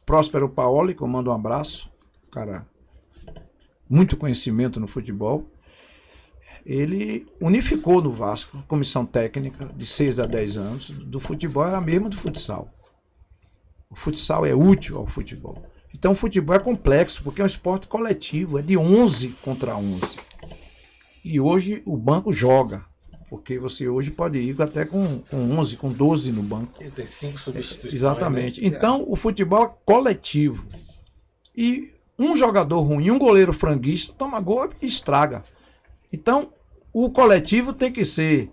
Próspero Paoli, que eu mando um abraço, cara, muito conhecimento no futebol. Ele unificou no Vasco a comissão técnica de 6 a 10 anos. Do futebol era a mesma do futsal. O futsal é útil ao futebol. Então o futebol é complexo, porque é um esporte coletivo, é de 11 contra 11. E hoje o banco joga. Porque você hoje pode ir até com 11, com 12 no banco. Ele tem 5 substituições. Exatamente. Né? Então, o futebol é coletivo. E um jogador ruim, um goleiro franguista, toma gol e estraga. Então, o coletivo tem que ser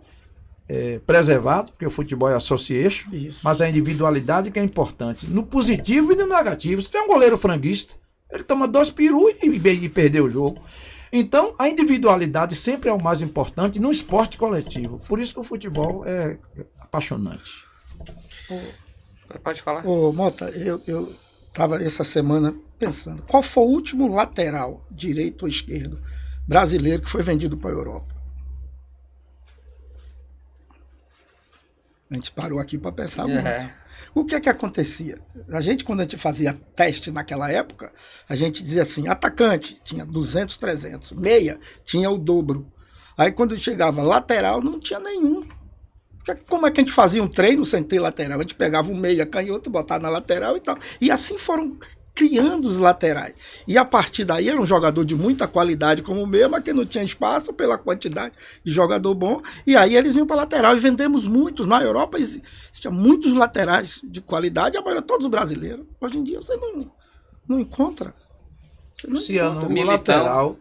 preservado, porque o futebol é association, Isso. mas a individualidade que é importante. No positivo e no negativo. Se tem um goleiro franguista, ele toma 2 perus e perdeu o jogo. Então, a individualidade sempre é o mais importante no esporte coletivo. Por isso que o futebol é apaixonante. Pode falar. Ô, Mota, eu estava essa semana pensando, qual foi o último lateral, direito ou esquerdo, brasileiro que foi vendido para a Europa? A gente parou aqui para pensar muito. O que é que acontecia? Quando a gente fazia teste naquela época, a gente dizia assim, atacante tinha 200, 300, meia tinha o dobro. Aí quando chegava lateral, não tinha nenhum. Como é que a gente fazia um treino sem ter lateral? A gente pegava um meia canhoto, botava na lateral e tal. E assim foram criando os laterais. E a partir daí era um jogador de muita qualidade como o meia, mas que não tinha espaço pela quantidade de jogador bom. E aí eles iam para lateral e vendemos muitos. Na Europa existiam muitos laterais de qualidade, a maioria todos brasileiros. Hoje em dia você não encontra. Luciano, o lateral...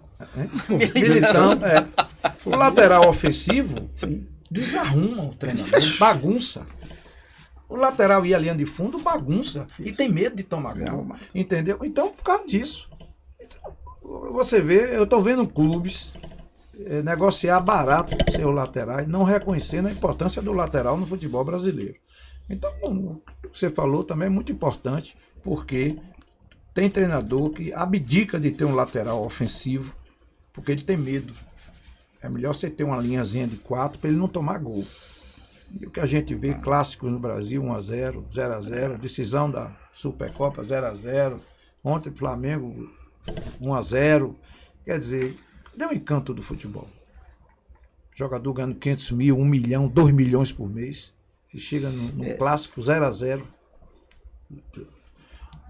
Militão, o lateral ofensivo desarruma o treinamento, bagunça. O lateral ia à linha de fundo, bagunça. E tem medo de tomar gol. Entendeu? Então, por causa disso. Então, você vê, eu estou vendo clubes negociar barato seus laterais, não reconhecendo a importância do lateral no futebol brasileiro. Então, o que você falou também é muito importante, porque tem treinador que abdica de ter um lateral ofensivo, porque ele tem medo. É melhor você ter uma linhazinha de 4 para ele não tomar gol. E o que a gente vê, clássicos no Brasil, 1-0, 0-0, decisão da Supercopa 0-0, ontem Flamengo 1-0. Quer dizer, deu um encanto do futebol. Jogador ganhando 500 mil, 1 milhão, 2 milhões por mês, e chega no clássico 0-0.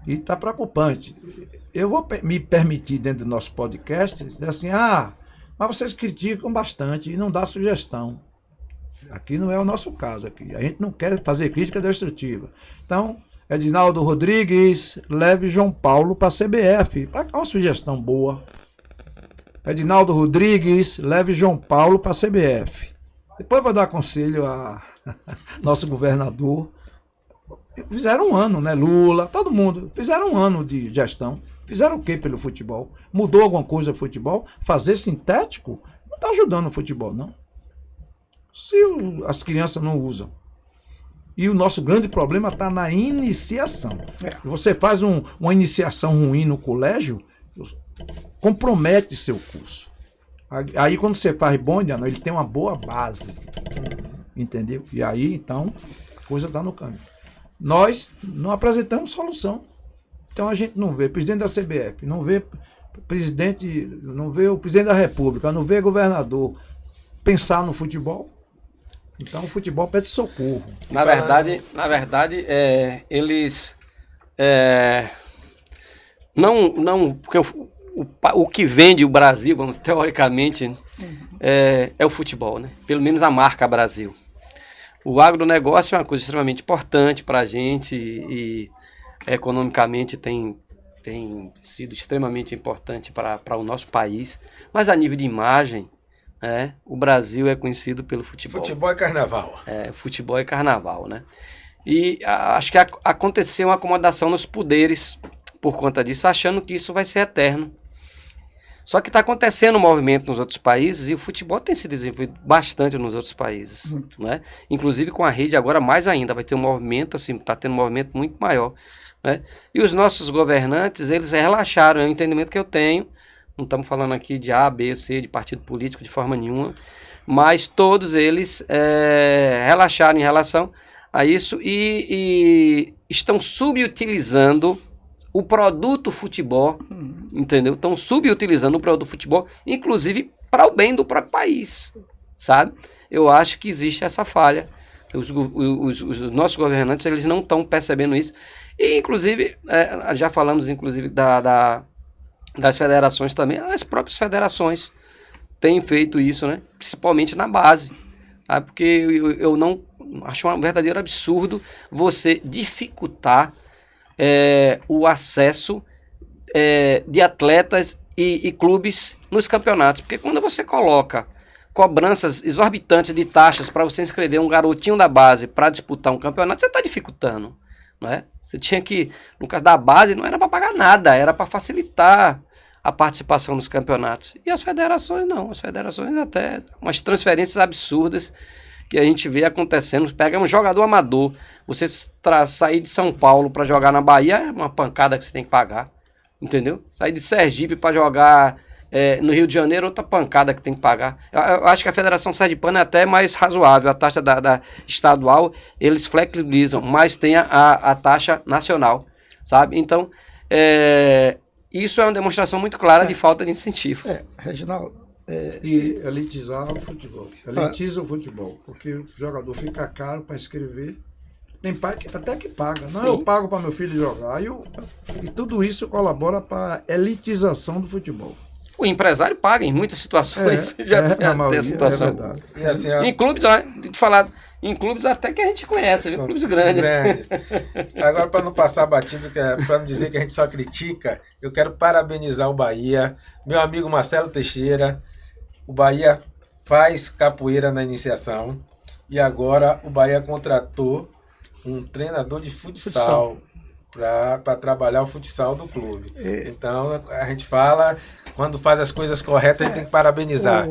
E está preocupante. Eu vou me permitir, dentro do nosso podcast, dizer assim, mas vocês criticam bastante e não dá sugestão. Aqui não é o nosso caso. Aqui. A gente não quer fazer crítica destrutiva. Então, Edinaldo Rodrigues, leve João Paulo para a CBF. Para cá uma sugestão boa. Edinaldo Rodrigues, leve João Paulo para a CBF. Depois vou dar conselho a nosso governador. Fizeram um ano, né? Lula, todo mundo. Fizeram um ano de gestão. Fizeram o que pelo futebol? Mudou alguma coisa no futebol? Fazer sintético não está ajudando o futebol, não. Se as crianças não usam. E o nosso grande problema está na iniciação. Você faz uma iniciação ruim no colégio, compromete seu curso. Aí quando você faz bom, ele tem uma boa base. Entendeu? E aí, então, a coisa está no caminho. Nós não apresentamos solução. Então a gente não vê presidente da CBF, não vê não vê o presidente da República, não vê governador pensar no futebol. Então o futebol pede socorro. Na verdade, eles não porque o que vende o Brasil, vamos teoricamente, é o futebol, né? Pelo menos a marca Brasil. O agronegócio é uma coisa extremamente importante para a gente e economicamente tem sido extremamente importante para o nosso país, mas a nível de imagem, o Brasil é conhecido pelo futebol. Futebol é carnaval. Futebol é carnaval, né? E acho que aconteceu uma acomodação nos poderes por conta disso, achando que isso vai ser eterno. Só que está acontecendo um movimento nos outros países e o futebol tem se desenvolvido bastante nos outros países, né? Inclusive com a rede agora mais ainda, vai ter um movimento, assim, está tendo um movimento muito maior, né? E os nossos governantes, eles relaxaram, é o entendimento que eu tenho, não estamos falando aqui de A, B, C, de partido político de forma nenhuma, mas todos eles relaxaram em relação a isso e estão subutilizando o produto futebol, entendeu? Estão subutilizando o produto futebol, inclusive para o bem do próprio país, sabe? Eu acho que existe essa falha. Os nossos governantes, eles não estão percebendo isso. E, inclusive, já falamos, inclusive, das federações também. As próprias federações têm feito isso, né? Principalmente na base. Tá? Porque eu não acho um verdadeiro absurdo você dificultar o acesso de atletas e clubes nos campeonatos. Porque quando você coloca cobranças exorbitantes de taxas para você inscrever um garotinho da base para disputar um campeonato, você está dificultando. Não é? Você tinha que, no caso da base, não era para pagar nada, era para facilitar a participação nos campeonatos. E as federações não, as federações até umas transferências absurdas que a gente vê acontecendo. Pega um jogador amador, você sair de São Paulo para jogar na Bahia é uma pancada que você tem que pagar, entendeu? Sair de Sergipe para jogar no Rio de Janeiro, outra pancada que tem que pagar. Eu acho que a Federação Sergipana é até mais razoável. A taxa da estadual, eles flexibilizam, mas tem a taxa nacional, sabe? Então, isso é uma demonstração muito clara de falta de incentivo. Reginaldo. E elitizar o futebol. Elitiza o futebol, porque o jogador fica caro para escrever. Tem pai que até que paga. Não, eu pago para meu filho jogar. E tudo isso colabora para a elitização do futebol. O empresário paga em muitas situações. Já tem a situação. É verdade. Em clubes, em clubes até que a gente conhece, viu? Clubes grandes. Agora, para não passar batido, para não dizer que a gente só critica, eu quero parabenizar o Bahia, meu amigo Marcelo Teixeira. O Bahia faz capoeira na iniciação e agora o Bahia contratou um treinador de futsal. Para trabalhar o futsal do clube. Então, a gente fala, quando faz as coisas corretas, a gente tem que parabenizar.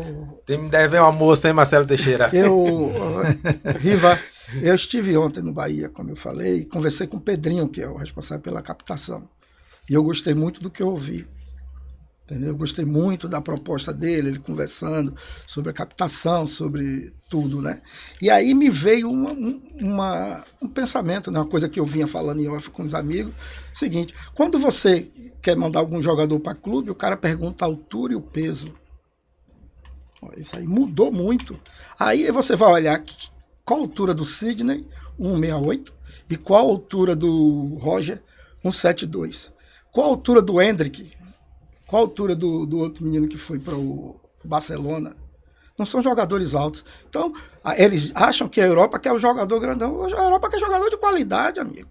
Deve haver uma moça, hein, Marcelo Teixeira? Riva, eu estive ontem no Bahia, como eu falei, e conversei com o Pedrinho, que é o responsável pela captação. E eu gostei muito do que eu ouvi. Entendeu? Eu gostei muito da proposta dele, ele conversando sobre a captação, sobre tudo, né? E aí me veio um pensamento, né? Uma coisa que eu vinha falando em off com os amigos. Seguinte, quando você quer mandar algum jogador para clube, o cara pergunta a altura e o peso. Isso aí mudou muito. Aí você vai olhar qual a altura do Sidney, 1,68, e qual a altura do Roger, 1,72. Qual a altura do Hendrick? Qual a altura do outro menino que foi para o Barcelona? Não são jogadores altos. Então, eles acham que a Europa quer o jogador grandão. A Europa quer jogador de qualidade, amigo.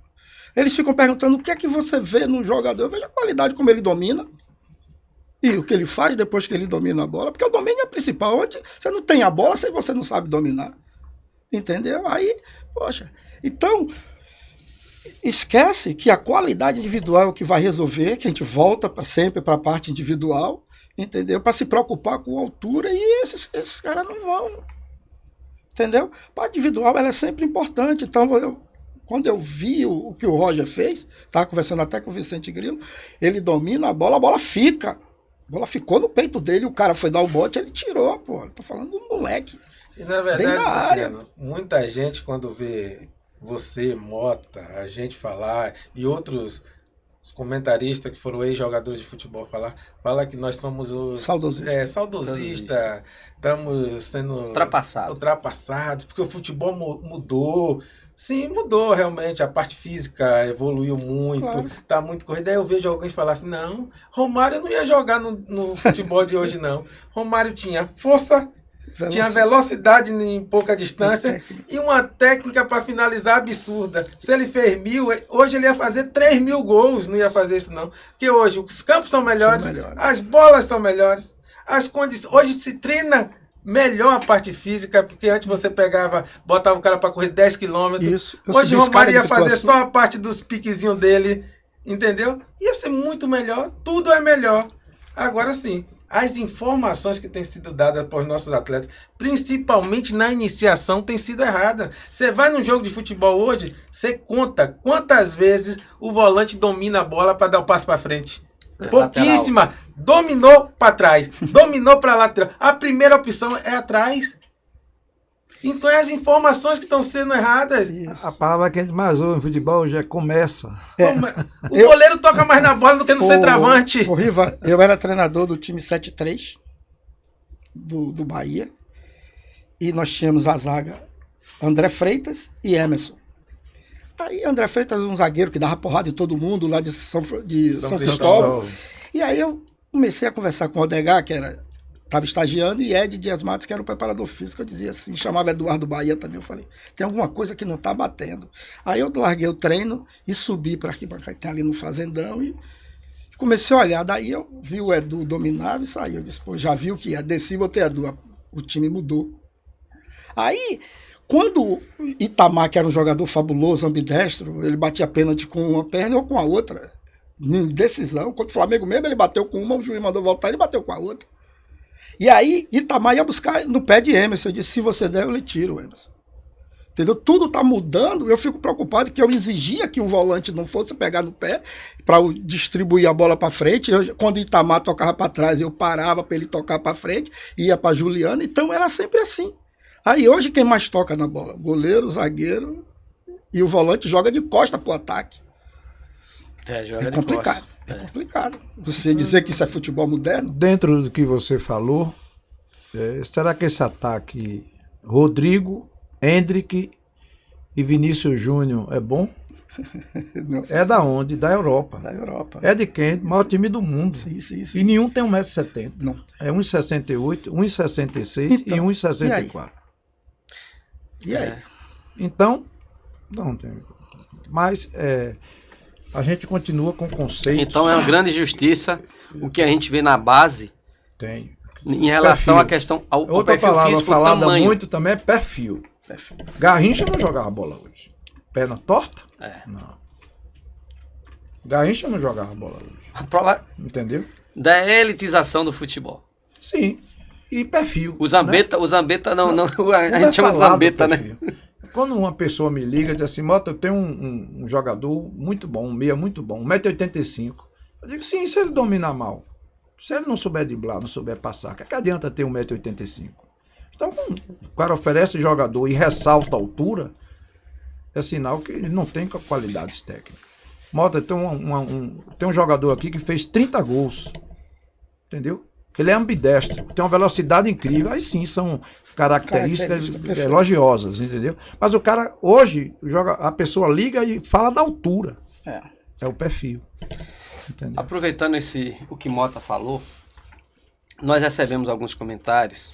Eles ficam perguntando o que é que você vê num jogador. Veja a qualidade, como ele domina. E o que ele faz depois que ele domina a bola. Porque o domínio é o principal. Antes, você não tem a bola se você não sabe dominar. Entendeu? Aí, poxa. Então, esquece que a qualidade individual é o que vai resolver, que a gente volta sempre para a parte individual, entendeu? Para se preocupar com a altura, e esses caras não vão, entendeu? A parte individual ela é sempre importante. Então, quando eu vi o que o Roger fez, estava conversando até com o Vicente Grilo, ele domina a bola fica. A bola ficou no peito dele, o cara foi dar o bote, ele tirou, pô. Estou falando do moleque. E na verdade, Luciano, muita gente quando vê você, Mota, a gente falar e outros comentaristas que foram ex-jogadores de futebol fala que nós somos os saudosistas, estamos sendo ultrapassados, porque o futebol mudou. Sim, mudou realmente, a parte física evoluiu muito, claro. Tá muito corrida. Aí eu vejo alguém falar assim, não, Romário não ia jogar no futebol de hoje não. Romário tinha força, tinha velocidade em pouca distância e uma técnica para finalizar absurda. Se ele fez 1.000, hoje ele ia fazer 3.000 gols, não ia fazer isso não. Porque hoje os campos são melhores, as bolas são melhores, as condições. Hoje se treina melhor a parte física, porque antes você botava o cara para correr 10 quilômetros. Hoje o Romário ia fazer só a parte dos piquezinhos dele, entendeu? Ia ser muito melhor, tudo é melhor. Agora sim, as informações que têm sido dadas para os nossos atletas, principalmente na iniciação, têm sido erradas. Você vai num jogo de futebol hoje, você conta quantas vezes o volante domina a bola para dar o passo para frente. Pouquíssima. Lateral. Dominou para trás, dominou para lateral. A primeira opção é atrás. Então é as informações que estão sendo erradas. A palavra que a gente mais ouve no futebol já começa. O goleiro toca mais na bola do que no centroavante. Riva, eu era treinador do time 7-3 do Bahia. E nós tínhamos a zaga André Freitas e Emerson. Aí André Freitas era um zagueiro que dava porrada em todo mundo lá de São Cristóvão. E aí eu comecei a conversar com o Odegar, que era estava estagiando, e Ed Dias Matos, que era o preparador físico, eu dizia assim, chamava Eduardo Bahia também, eu falei, tem alguma coisa que não está batendo. Aí eu larguei o treino e subi para arquibancada, que tem ali no Fazendão, e comecei a olhar. Daí eu vi o Edu dominava e saí. Eu disse, pô, já viu que ia, desci, botei Edu, o time mudou. Aí, quando o Itamar, que era um jogador fabuloso, ambidestro, ele batia pênalti com uma perna ou com a outra, em decisão. Contra o Flamengo mesmo, ele bateu com uma, o juiz mandou voltar, ele bateu com a outra. E aí, Itamar ia buscar no pé de Emerson. Eu disse, se você der, eu lhe tiro, Emerson. Entendeu? Tudo tá mudando. Eu fico preocupado que eu exigia que o volante não fosse pegar no pé para distribuir a bola para frente. Quando o Itamar tocava para trás, eu parava para ele tocar para frente, ia para Juliano. Então era sempre assim. Aí hoje quem mais toca na bola? Goleiro, zagueiro e o volante joga de costa pro ataque. Joga É complicado. É complicado. Você dizer que isso é futebol moderno? Dentro do que você falou, será que esse ataque Rodrigo, Hendrick e Vinícius Júnior é bom? Nossa, da onde? Da Europa. Da Europa. É de quem? O maior time do mundo. Sim. E nenhum tem 1,70m. Não. É 1,68m, 1,66m e 1,64m. E aí? Então, não tem. Mas a gente continua com conceitos. Então é uma grande justiça o que a gente vê na base Tem. em relação Perfil. à questão ao Outra perfil palavra físico, falada tamanho. muito também é perfil. Garrincha não jogava bola hoje. Perna torta? Não. Garrincha não jogava bola hoje. A prova Entendeu? da elitização do futebol. Sim. E perfil. O Zambetta não, a Não gente chama de falar do Zambetta, né? perfil. Quando uma pessoa me liga e diz assim, Mota, eu tenho um jogador muito bom, um meia muito bom, 1,85m. Eu digo, sim, se ele dominar mal. Se ele não souber driblar, não souber passar, que adianta ter 1,85m? Então, quando o cara oferece jogador e ressalta a altura, é sinal que ele não tem qualidades técnicas. Mota, tem um jogador aqui que fez 30 gols. Entendeu? Ele é ambidestro, tem uma velocidade incrível. Aí sim, são características elogiosas, entendeu? Mas o cara, hoje, a pessoa liga e fala da altura. É o perfil. Entendeu? Aproveitando o que Mota falou, nós recebemos alguns comentários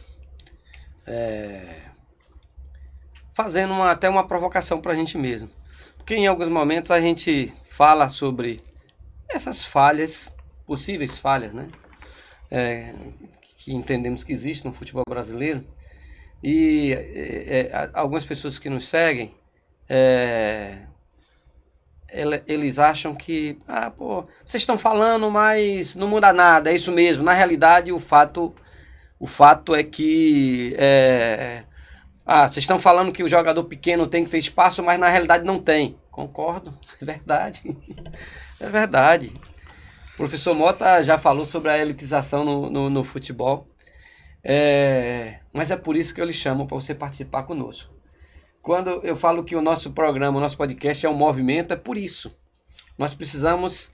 fazendo até uma provocação para a gente mesmo. Porque em alguns momentos a gente fala sobre essas falhas, possíveis falhas, né? Que entendemos que existe no futebol brasileiro. E algumas pessoas que nos seguem, eles acham que vocês estão falando, mas não muda nada, é isso mesmo. Na realidade, o fato é que vocês estão falando que o jogador pequeno tem que ter espaço, mas na realidade não tem. Concordo, é verdade. É verdade. O professor Mota já falou sobre a elitização no futebol. Mas é por isso que eu lhe chamo para você participar conosco. Quando eu falo que o nosso programa, o nosso podcast é um movimento, é por isso. Nós precisamos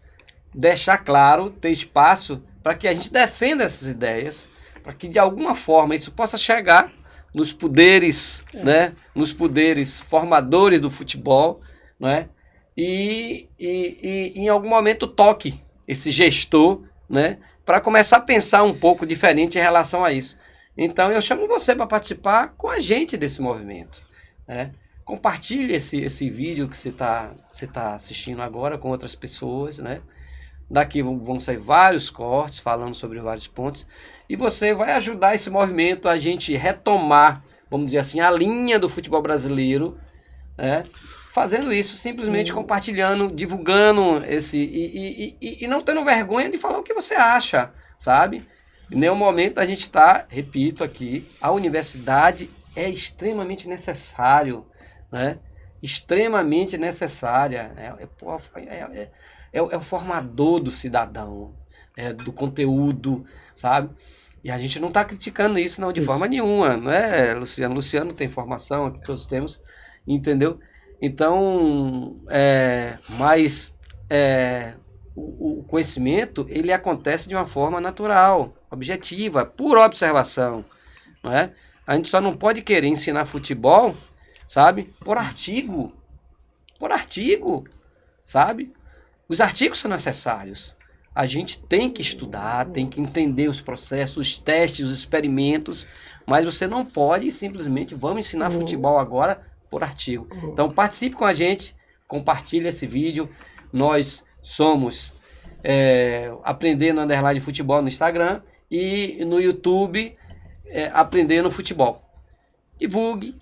deixar claro, ter espaço para que a gente defenda essas ideias, para que de alguma forma isso possa chegar nos poderes, né, nos poderes formadores do futebol, né, e em algum momento toque esse gestor, né, para começar a pensar um pouco diferente em relação a isso. Então eu chamo você para participar com a gente desse movimento. Compartilhe esse vídeo que você tá assistindo agora com outras pessoas, né? Daqui vão sair vários cortes falando sobre vários pontos e você vai ajudar esse movimento a gente retomar, vamos dizer assim, a linha do futebol brasileiro, né? Fazendo isso, simplesmente compartilhando, divulgando e não tendo vergonha de falar o que você acha, sabe? Em nenhum momento a gente está, repito aqui, a universidade é extremamente necessário, né? Extremamente necessária. É o formador do cidadão, do conteúdo, sabe? E a gente não está criticando isso não, de forma nenhuma, não é, Luciano? Luciano tem formação, aqui todos temos, entendeu? Então, o conhecimento, ele acontece de uma forma natural, objetiva, por observação, não é? A gente só não pode querer ensinar futebol, sabe? Por artigo, sabe? Os artigos são necessários. A gente tem que estudar, tem que entender os processos, os testes, os experimentos, mas você não pode simplesmente, vamos ensinar futebol agora por artigo. Então participe com a gente, compartilhe esse vídeo. Nós somos Aprendendo _ Futebol no Instagram e no YouTube Aprendendo Futebol. Divulgue,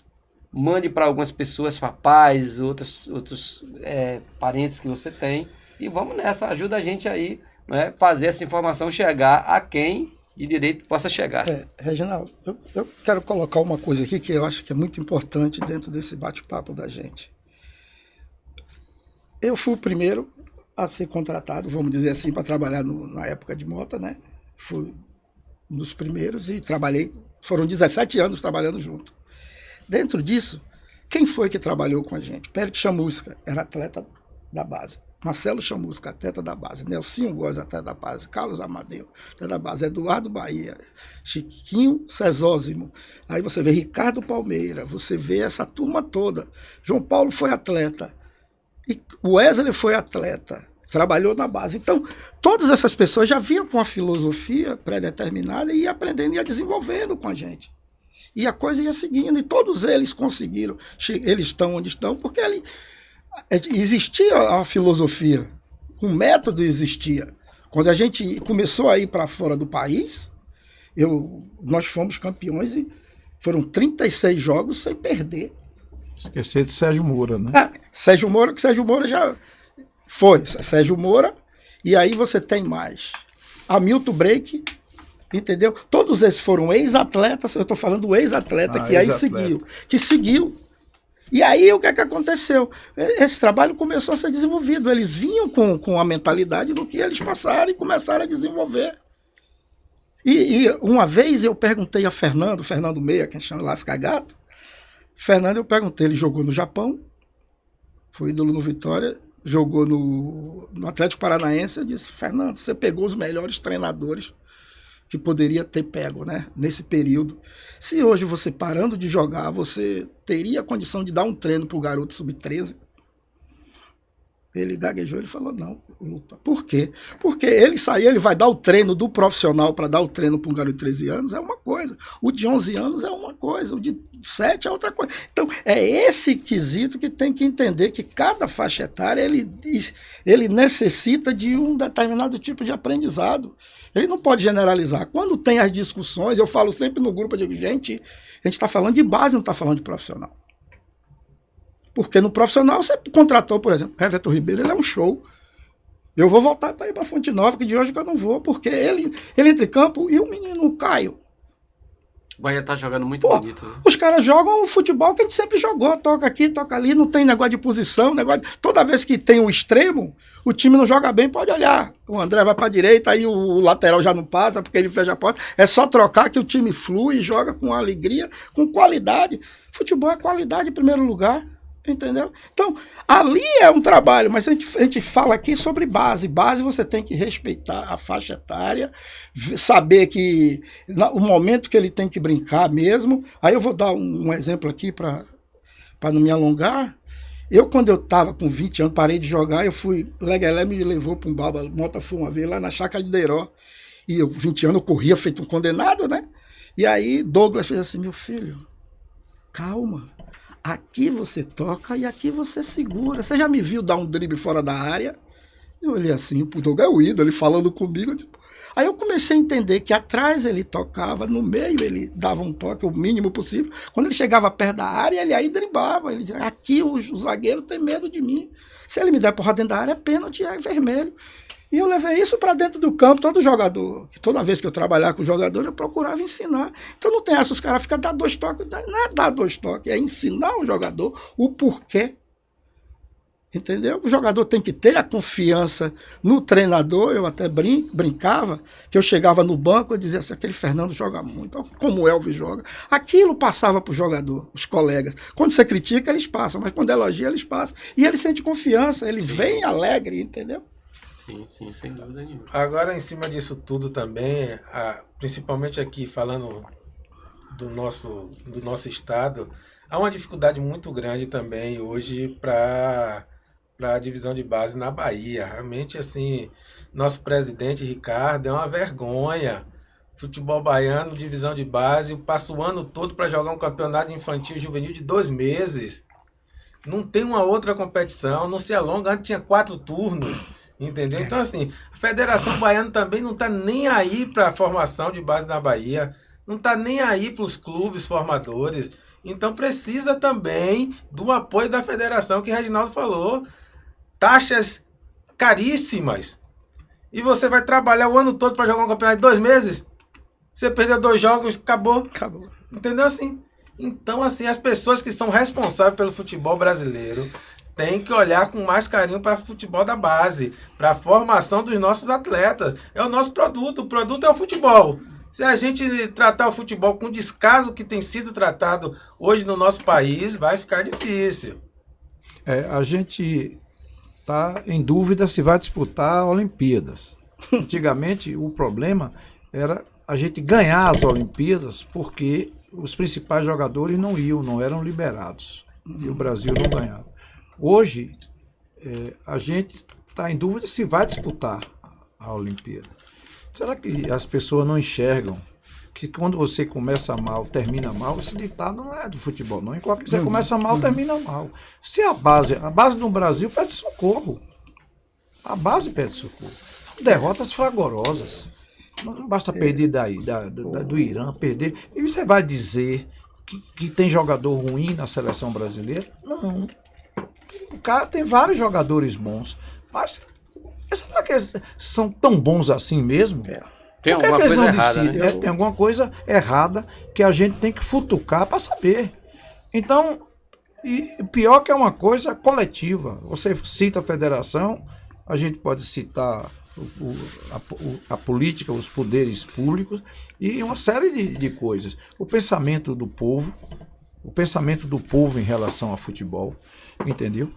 mande para algumas pessoas, papais, outros parentes que você tem, e vamos nessa, ajuda a gente aí, né, fazer essa informação chegar a quem de direito possa chegar. Reginaldo, eu quero colocar uma coisa aqui que eu acho que é muito importante dentro desse bate-papo da gente. Eu fui o primeiro a ser contratado, vamos dizer assim, para trabalhar na época de Mota, né? Fui um dos primeiros e trabalhei, foram 17 anos trabalhando junto. Dentro disso, quem foi que trabalhou com a gente? Pérez Chamusca, era atleta da base. Marcelo Chamusca, atleta da base. Nelsinho Góes, atleta da base. Carlos Amadeu, atleta da base. Eduardo Bahia, Chiquinho Cesósimo. Aí você vê Ricardo Palmeira, você vê essa turma toda. João Paulo foi atleta. E o Wesley foi atleta. Trabalhou na base. Então, todas essas pessoas já vinham com uma filosofia pré-determinada e ia aprendendo e ia desenvolvendo com a gente. E a coisa ia seguindo, e todos eles conseguiram. Eles estão onde estão, porque existia a filosofia, um método existia. Quando a gente começou a ir para fora do país, nós fomos campeões e foram 36 jogos sem perder. Esquecer de Sérgio Moura, né? Sérgio Moura já foi. Sérgio Moura, e aí você tem mais Hamilton Break, entendeu? Todos esses foram ex-atletas, eu estou falando ex-atleta, que aí seguiu. E aí o que é que aconteceu? Esse trabalho começou a ser desenvolvido. Eles vinham com a mentalidade do que eles passaram e começaram a desenvolver. E uma vez eu perguntei a Fernando Meia, que chama Lasca Gato. Fernando, eu perguntei, ele jogou no Japão, foi ídolo no Vitória, jogou no Atlético Paranaense. Eu disse, Fernando, você pegou os melhores treinadores que poderia ter pego, né, nesse período. Se hoje você parando de jogar, você teria a condição de dar um treino para o garoto sub-13? Ele gaguejou, ele falou, não, luta. Por quê? Porque ele sair, ele vai dar o treino do profissional para dar o treino para um garoto de 13 anos, é uma coisa. O de 11 anos é uma coisa, o de 7 é outra coisa. Então, é esse quesito que tem que entender que cada faixa etária, ele necessita de um determinado tipo de aprendizado. Ele não pode generalizar. Quando tem as discussões, eu falo sempre no grupo, eu digo, gente, a gente está falando de base, não está falando de profissional. Porque no profissional você contratou, por exemplo, Everton Ribeiro, ele é um show. Eu vou voltar para ir para Fonte Nova, que de hoje que eu não vou, porque ele entra em campo e o menino Caio. O Bahia tá jogando muito bonito. Né? Os caras jogam o futebol que a gente sempre jogou, toca aqui, toca ali, não tem negócio de posição, toda vez que tem um extremo, o time não joga bem, pode olhar. O André vai para a direita, aí o lateral já não passa, porque ele fecha a porta. É só trocar que o time flui, joga com alegria, com qualidade. Futebol é qualidade em primeiro lugar. Entendeu? Então, ali é um trabalho, mas a gente fala aqui sobre base. Base você tem que respeitar a faixa etária, saber que o momento que ele tem que brincar mesmo. Aí eu vou dar um exemplo aqui para não me alongar. Quando eu estava com 20 anos, parei de jogar, Leguelé me levou para um baba, Mota foi uma vez lá na Chácara de Deiró. E eu, 20 anos, eu corria feito um condenado, né? E aí Douglas fez assim, meu filho, calma. Aqui você toca e aqui você segura. Você já me viu dar um drible fora da área? Eu olhei assim, o Douglas é o ídolo, ele falando comigo. Tipo... Aí eu comecei a entender que atrás ele tocava, no meio ele dava um toque o mínimo possível. Quando ele chegava perto da área, ele aí driblava. Ele dizia, aqui o zagueiro tem medo de mim. Se ele me der porrada dentro da área, é pênalti, é vermelho. E eu levei isso para dentro do campo, todo jogador. Toda vez que eu trabalhava com o jogador, eu procurava ensinar. Então não tem essa, os caras ficam dando 2 toques. Não é dar 2 toques, é ensinar o jogador o porquê. Entendeu? O jogador tem que ter a confiança no treinador. Eu até brincava, que eu chegava no banco e dizia assim, aquele Fernando joga muito, como o Elvis joga. Aquilo passava para o jogador, os colegas. Quando você critica, eles passam, mas quando elogia, eles passam. E ele sente confiança, ele vem alegre, entendeu? Sim, sem dúvida nenhuma. Agora, em cima disso tudo também, principalmente aqui falando do nosso estado, há uma dificuldade muito grande também hoje para para a divisão de base na Bahia. Realmente, assim, nosso presidente Ricardo é uma vergonha. Futebol baiano, divisão de base, passa o ano todo para jogar um campeonato infantil e juvenil de 2 meses. Não tem uma outra competição, não se alonga. Antes tinha 4 turnos, entendeu? Então, assim, a Federação Baiana também não está nem aí para a formação de base na Bahia, não está nem aí para os clubes formadores. Então, precisa também do apoio da federação, que o Reginaldo falou. Taxas caríssimas. E você vai trabalhar o ano todo para jogar um campeonato de 2 meses? Você perdeu 2 jogos, acabou. Acabou. Entendeu assim? Então, assim, as pessoas que são responsáveis pelo futebol brasileiro têm que olhar com mais carinho para o futebol da base, para a formação dos nossos atletas. É o nosso produto. O produto é o futebol. Se a gente tratar o futebol com o descaso que tem sido tratado hoje no nosso país, vai ficar difícil. A gente está em dúvida se vai disputar Olimpíadas. Antigamente, o problema era a gente ganhar as Olimpíadas porque os principais jogadores não eram liberados. E o Brasil não ganhava. Hoje, a gente está em dúvida se vai disputar a Olimpíada. Será que as pessoas não enxergam que quando você começa mal, termina mal? Esse ditado não é do futebol, não. Enquanto você começa mal, termina mal. Se a base no Brasil pede socorro. A base pede socorro. Derrotas fragorosas. Não basta perder do Irã, perder. E você vai dizer que tem jogador ruim na seleção brasileira? Não. O cara tem vários jogadores bons. Mas será que eles são tão bons assim mesmo? Tem alguma coisa errada, né? Tem alguma coisa errada que a gente tem que futucar para saber. Então, e pior que é uma coisa coletiva. Você cita a federação, a gente pode citar a política, os poderes públicos e uma série de coisas. O pensamento do povo em relação ao futebol, entendeu?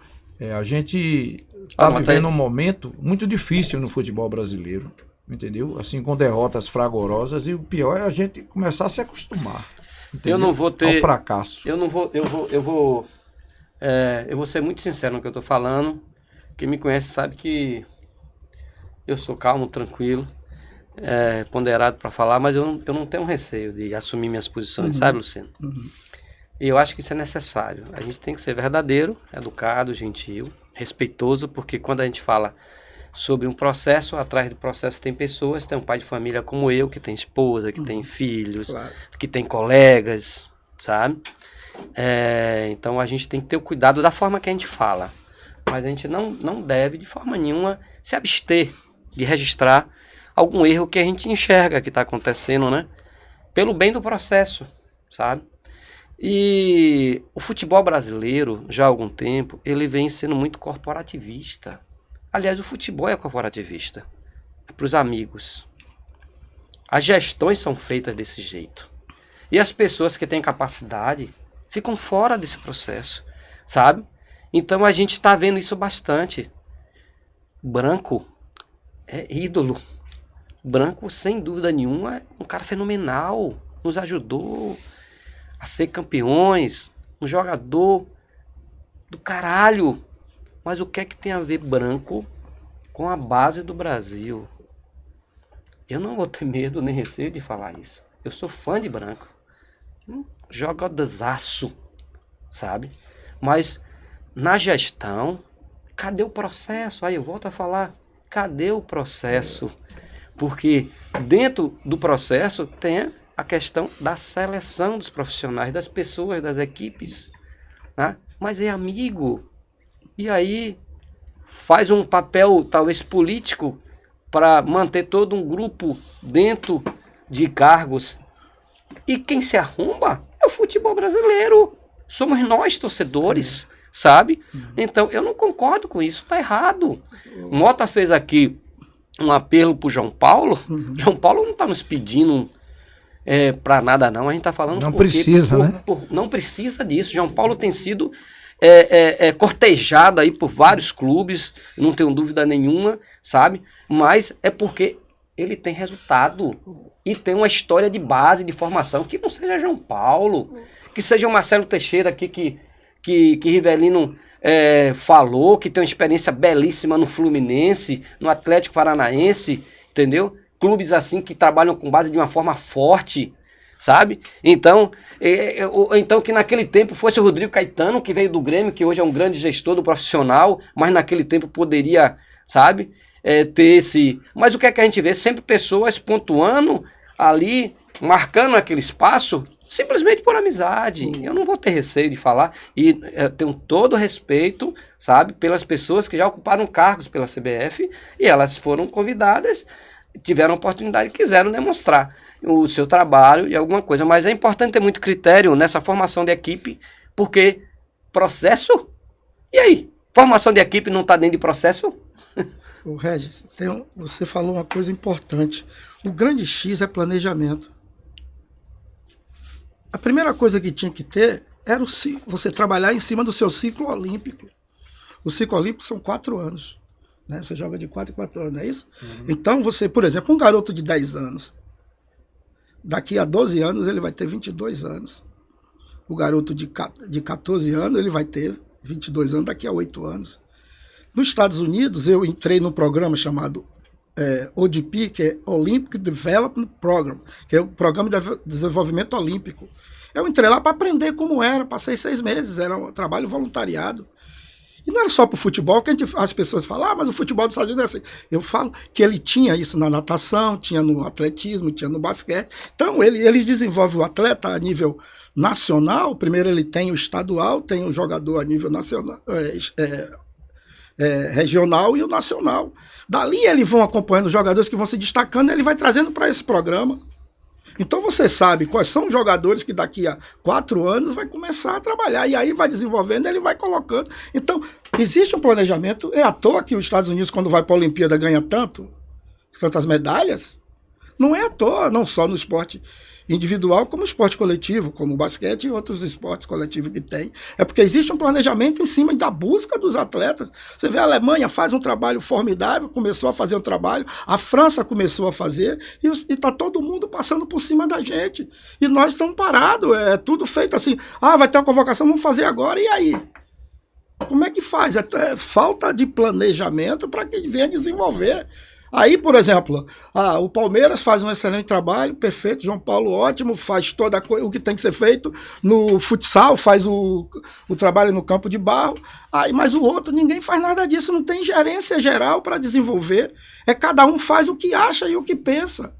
A gente está vivendo um momento muito difícil no futebol brasileiro, entendeu? Assim, com derrotas fragorosas, e o pior é a gente começar a se acostumar, entendeu? Eu não vou ter ao fracasso. Eu vou ser muito sincero no que eu estou falando. Quem me conhece sabe que eu sou calmo, tranquilo, ponderado para falar, mas eu não tenho receio de assumir minhas posições, sabe, Luciano? E eu acho que isso é necessário. A gente tem que ser verdadeiro, educado, gentil, respeitoso, porque quando a gente fala sobre um processo, atrás do processo tem pessoas, tem um pai de família como eu, que tem esposa, que tem filhos, Claro. que tem colegas, sabe? Então a gente tem que ter o cuidado da forma que a gente fala. Mas a gente não deve, de forma nenhuma, se abster de registrar algum erro que a gente enxerga que está acontecendo, né? Pelo bem do processo, sabe? E o futebol brasileiro, já há algum tempo, ele vem sendo muito corporativista. Aliás, o futebol é corporativista. É para os amigos. As gestões são feitas desse jeito. E as pessoas que têm capacidade ficam fora desse processo, sabe? Então a gente está vendo isso bastante. Branco é ídolo. Branco, sem dúvida nenhuma, é um cara fenomenal. Nos ajudou a ser campeões. Um jogador do caralho. Mas o que é que tem a ver Branco com a base do Brasil? Eu não vou ter medo nem receio de falar isso. Eu sou fã de Branco. Jogadorzaço, sabe? Mas na gestão, cadê o processo? Aí eu volto a falar, cadê o processo? Porque dentro do processo tem a questão da seleção dos profissionais, das pessoas, das equipes, né? Mas é amigo. E aí faz um papel talvez político para manter todo um grupo dentro de cargos. E quem se arromba é o futebol brasileiro. Somos nós, torcedores, sabe? Então, eu não concordo com isso, tá errado. Mota fez aqui um apelo pro João Paulo. João Paulo não tá nos pedindo para nada, não. A gente tá falando... Não precisa, né? Não precisa disso. João Paulo tem sido cortejado aí por vários clubes, não tenho dúvida nenhuma, sabe? Mas é porque ele tem resultado e tem uma história de base, de formação, que não seja João Paulo, que seja o Marcelo Teixeira aqui, que Rivelino falou, que tem uma experiência belíssima no Fluminense, no Atlético Paranaense, entendeu? Clubes assim que trabalham com base de uma forma forte, sabe? Então, então que naquele tempo fosse o Rodrigo Caetano, que veio do Grêmio, que hoje é um grande gestor do profissional, mas naquele tempo poderia, sabe, ter esse... Mas o que é que a gente vê? Sempre pessoas pontuando ali, marcando aquele espaço, simplesmente por amizade. Eu não vou ter receio de falar, e eu tenho todo respeito, sabe, pelas pessoas que já ocuparam cargos pela CBF, e elas foram convidadas, tiveram oportunidade e quiseram demonstrar o seu trabalho e alguma coisa. Mas é importante ter muito critério nessa formação de equipe, porque processo? E aí? Formação de equipe não está dentro de processo? O Regis, você falou uma coisa importante. O grande X é planejamento. A primeira coisa que tinha que ter era você trabalhar em cima do seu ciclo olímpico. O ciclo olímpico são 4 anos. Né? Você joga de 4 em 4 anos, não é isso? Uhum. Então, você, por exemplo, um garoto de 10 anos, daqui a 12 anos ele vai ter 22 anos. O garoto de 14 anos ele vai ter 22 anos daqui a 8 anos. Nos Estados Unidos, eu entrei num programa chamado ODP, que é Olympic Development Program, que é o Programa de Desenvolvimento Olímpico. Eu entrei lá para aprender como era, passei 6 meses, era um trabalho voluntariado. E não era só para o futebol, que as pessoas falam, mas o futebol dos Estados Unidos é assim. Eu falo que ele tinha isso na natação, tinha no atletismo, tinha no basquete. Então, eles desenvolvem o atleta a nível nacional. Primeiro ele tem o estadual, tem o jogador a nível nacional, regional e o nacional. Dali eles vão acompanhando os jogadores que vão se destacando e ele vai trazendo para esse programa. Então você sabe quais são os jogadores que daqui a 4 anos vai começar a trabalhar. E aí vai desenvolvendo, ele vai colocando. Então, existe um planejamento. É à toa que os Estados Unidos, quando vai para a Olimpíada, ganha tantas medalhas. Não é à toa, não só no esporte individual, como no esporte coletivo, como o basquete e outros esportes coletivos que tem. É porque existe um planejamento em cima da busca dos atletas. Você vê a Alemanha faz um trabalho formidável, começou a fazer um trabalho, a França começou a fazer, e está todo mundo passando por cima da gente. E nós estamos parados, é tudo feito assim, vai ter uma convocação, vamos fazer agora, e aí? Como é que faz? É falta de planejamento para quem venha desenvolver. Aí, por exemplo, o Palmeiras faz um excelente trabalho, perfeito, João Paulo ótimo, faz toda o que tem que ser feito no futsal, faz o trabalho no campo de barro, mas o outro, ninguém faz nada disso, não tem gerência geral para desenvolver, cada um faz o que acha e o que pensa.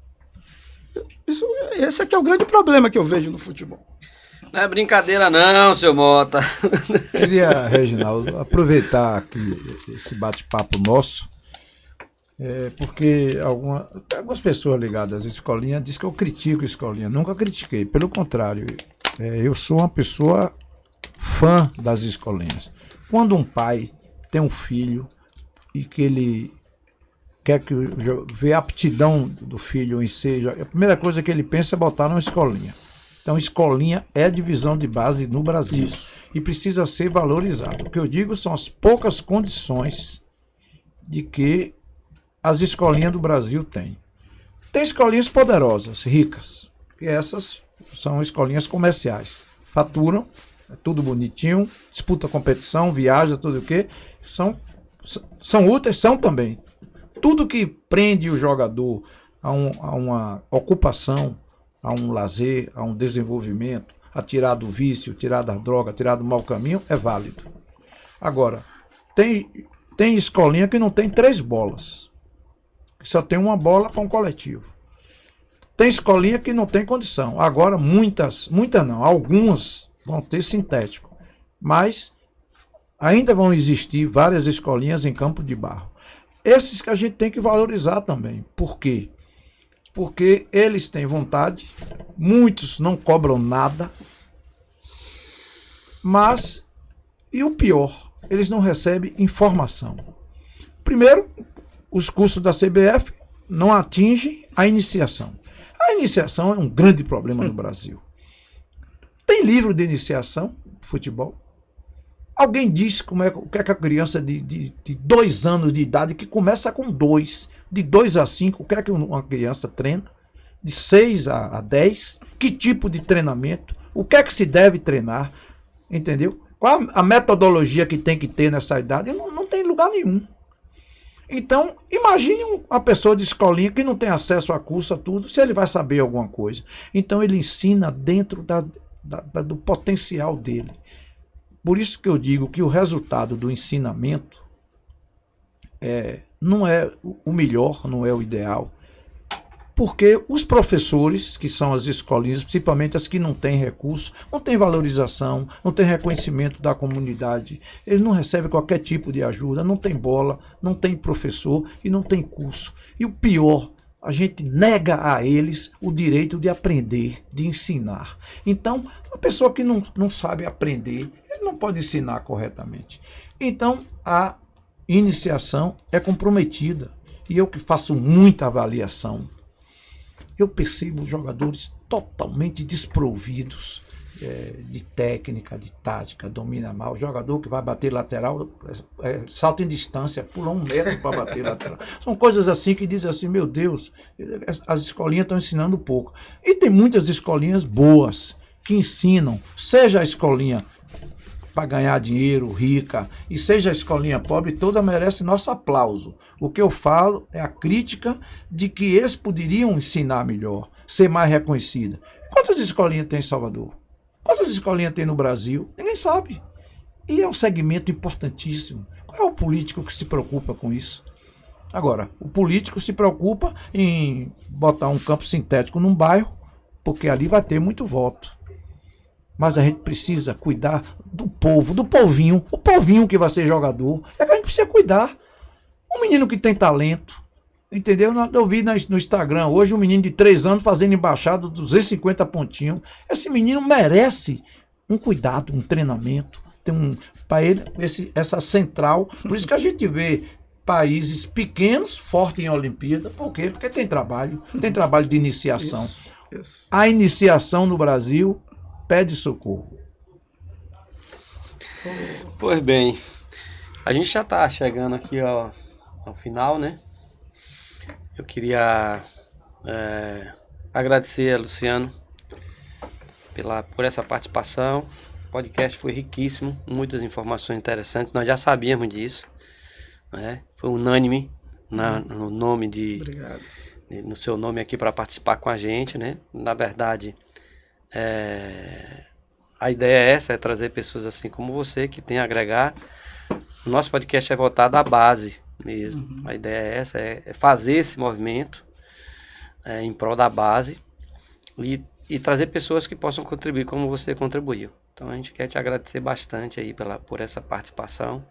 Esse é que é o grande problema que eu vejo no futebol. Não é brincadeira não, seu Mota. Queria, Reginaldo, aproveitar aqui esse bate-papo nosso, porque algumas pessoas ligadas à escolinha dizem que eu critico a escolinha. Nunca critiquei, pelo contrário, eu sou uma pessoa fã das escolinhas. Quando um pai tem um filho e que ele quer que vê a aptidão do filho em seja, a primeira coisa que ele pensa é botar numa escolinha. Então, escolinha é a divisão de base no Brasil. Isso. E precisa ser valorizado. O que eu digo são as poucas condições de que as escolinhas do Brasil têm. Tem escolinhas poderosas, ricas, que essas são escolinhas comerciais. Faturam, é tudo bonitinho, disputa competição, viaja, tudo o quê. São úteis, são também. Tudo que prende o jogador a uma ocupação, a um lazer, a um desenvolvimento, a tirar do vício, tirar da droga, tirar do mau caminho, é válido. Agora, tem escolinha que não tem 3 bolas. Só tem uma bola para um coletivo. Tem escolinha que não tem condição. Agora, muitas não, algumas vão ter sintético. Mas ainda vão existir várias escolinhas em campo de barro. Esses que a gente tem que valorizar também. Por quê? Porque eles têm vontade, muitos não cobram nada, mas, e o pior, eles não recebem informação. Primeiro, os cursos da CBF não atingem a iniciação. A iniciação é um grande problema no Brasil. Tem livro de iniciação de futebol? Alguém diz o que é que a criança de 2 anos de idade, que começa com 2, de 2 a 5, o que é que uma criança treina? De 6 a 10, que tipo de treinamento? O que é que se deve treinar? Entendeu? Qual a metodologia que tem que ter nessa idade? Não tem lugar nenhum. Então, imagine uma pessoa de escolinha que não tem acesso a curso, a tudo, se ele vai saber alguma coisa. Então, ele ensina dentro do potencial dele. Por isso que eu digo que o resultado do ensinamento não é o melhor, não é o ideal. Porque os professores, que são as escolinhas, principalmente as que não têm recurso, não têm valorização, não têm reconhecimento da comunidade, eles não recebem qualquer tipo de ajuda, não tem bola, não tem professor e não tem curso. E o pior, a gente nega a eles o direito de aprender, de ensinar. Então, uma pessoa que não sabe aprender, ele não pode ensinar corretamente. Então, a iniciação é comprometida. E eu que faço muita avaliação, eu percebo jogadores totalmente desprovidos de técnica, de tática, domina mal. O jogador que vai bater lateral, salta em distância, pula 1 metro para bater lateral. São coisas assim que dizem assim, meu Deus, as escolinhas estão ensinando pouco. E tem muitas escolinhas boas que ensinam, seja a escolinha para ganhar dinheiro, rica, e seja a escolinha pobre, toda merece nosso aplauso. O que eu falo é a crítica de que eles poderiam ensinar melhor, ser mais reconhecida. Quantas escolinhas tem em Salvador? Quantas escolinhas tem no Brasil? Ninguém sabe. E é um segmento importantíssimo. Qual é o político que se preocupa com isso? Agora, o político se preocupa em botar um campo sintético num bairro, porque ali vai ter muito voto. Mas a gente precisa cuidar do povo, do povinho. O povinho que vai ser jogador. É que a gente precisa cuidar. Um menino que tem talento. Entendeu? Eu vi no Instagram hoje um menino de 3 anos fazendo embaixada, 250 pontinhos. Esse menino merece um cuidado, um treinamento. Tem para ele essa central. Por isso que a gente vê países pequenos, fortes em Olimpíada. Por quê? Porque tem trabalho de iniciação. Isso. A iniciação no Brasil pede socorro. Pois bem, a gente já está chegando aqui ao final, né? Eu queria agradecer a Luciano por essa participação. O podcast foi riquíssimo, muitas informações interessantes. Nós já sabíamos disso, né? Foi unânime no nome Obrigado. No seu nome aqui para participar com a gente, né? Na verdade, a ideia é essa, é trazer pessoas assim como você, que tem a agregar. O nosso podcast é voltado à base mesmo. Uhum. A ideia é essa, é fazer esse movimento em prol da base e trazer pessoas que possam contribuir como você contribuiu. Então a gente quer te agradecer bastante aí por essa participação.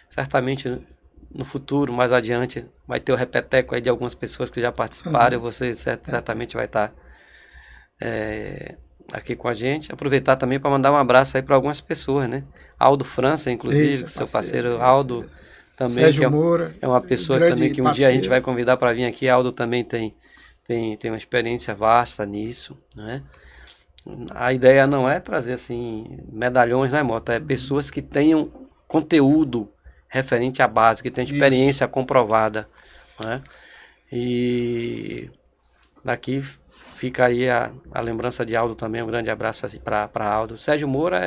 Certamente no futuro, mais adiante, vai ter o repeteco aí de algumas pessoas que já participaram, e você certamente vai estar aqui com a gente. Aproveitar também para mandar um abraço aí para algumas pessoas, né? Aldo França, inclusive, seu parceiro Aldo também, Sérgio Moura, é uma pessoa também que um dia a gente vai convidar para vir aqui. Aldo também tem uma experiência vasta nisso, né? A ideia não é trazer assim medalhões, né, Mota? É pessoas que tenham conteúdo referente à base, que tenham experiência comprovada, né? E daqui fica aí a lembrança de Aldo também, um grande abraço assim, para Aldo. Sérgio Moura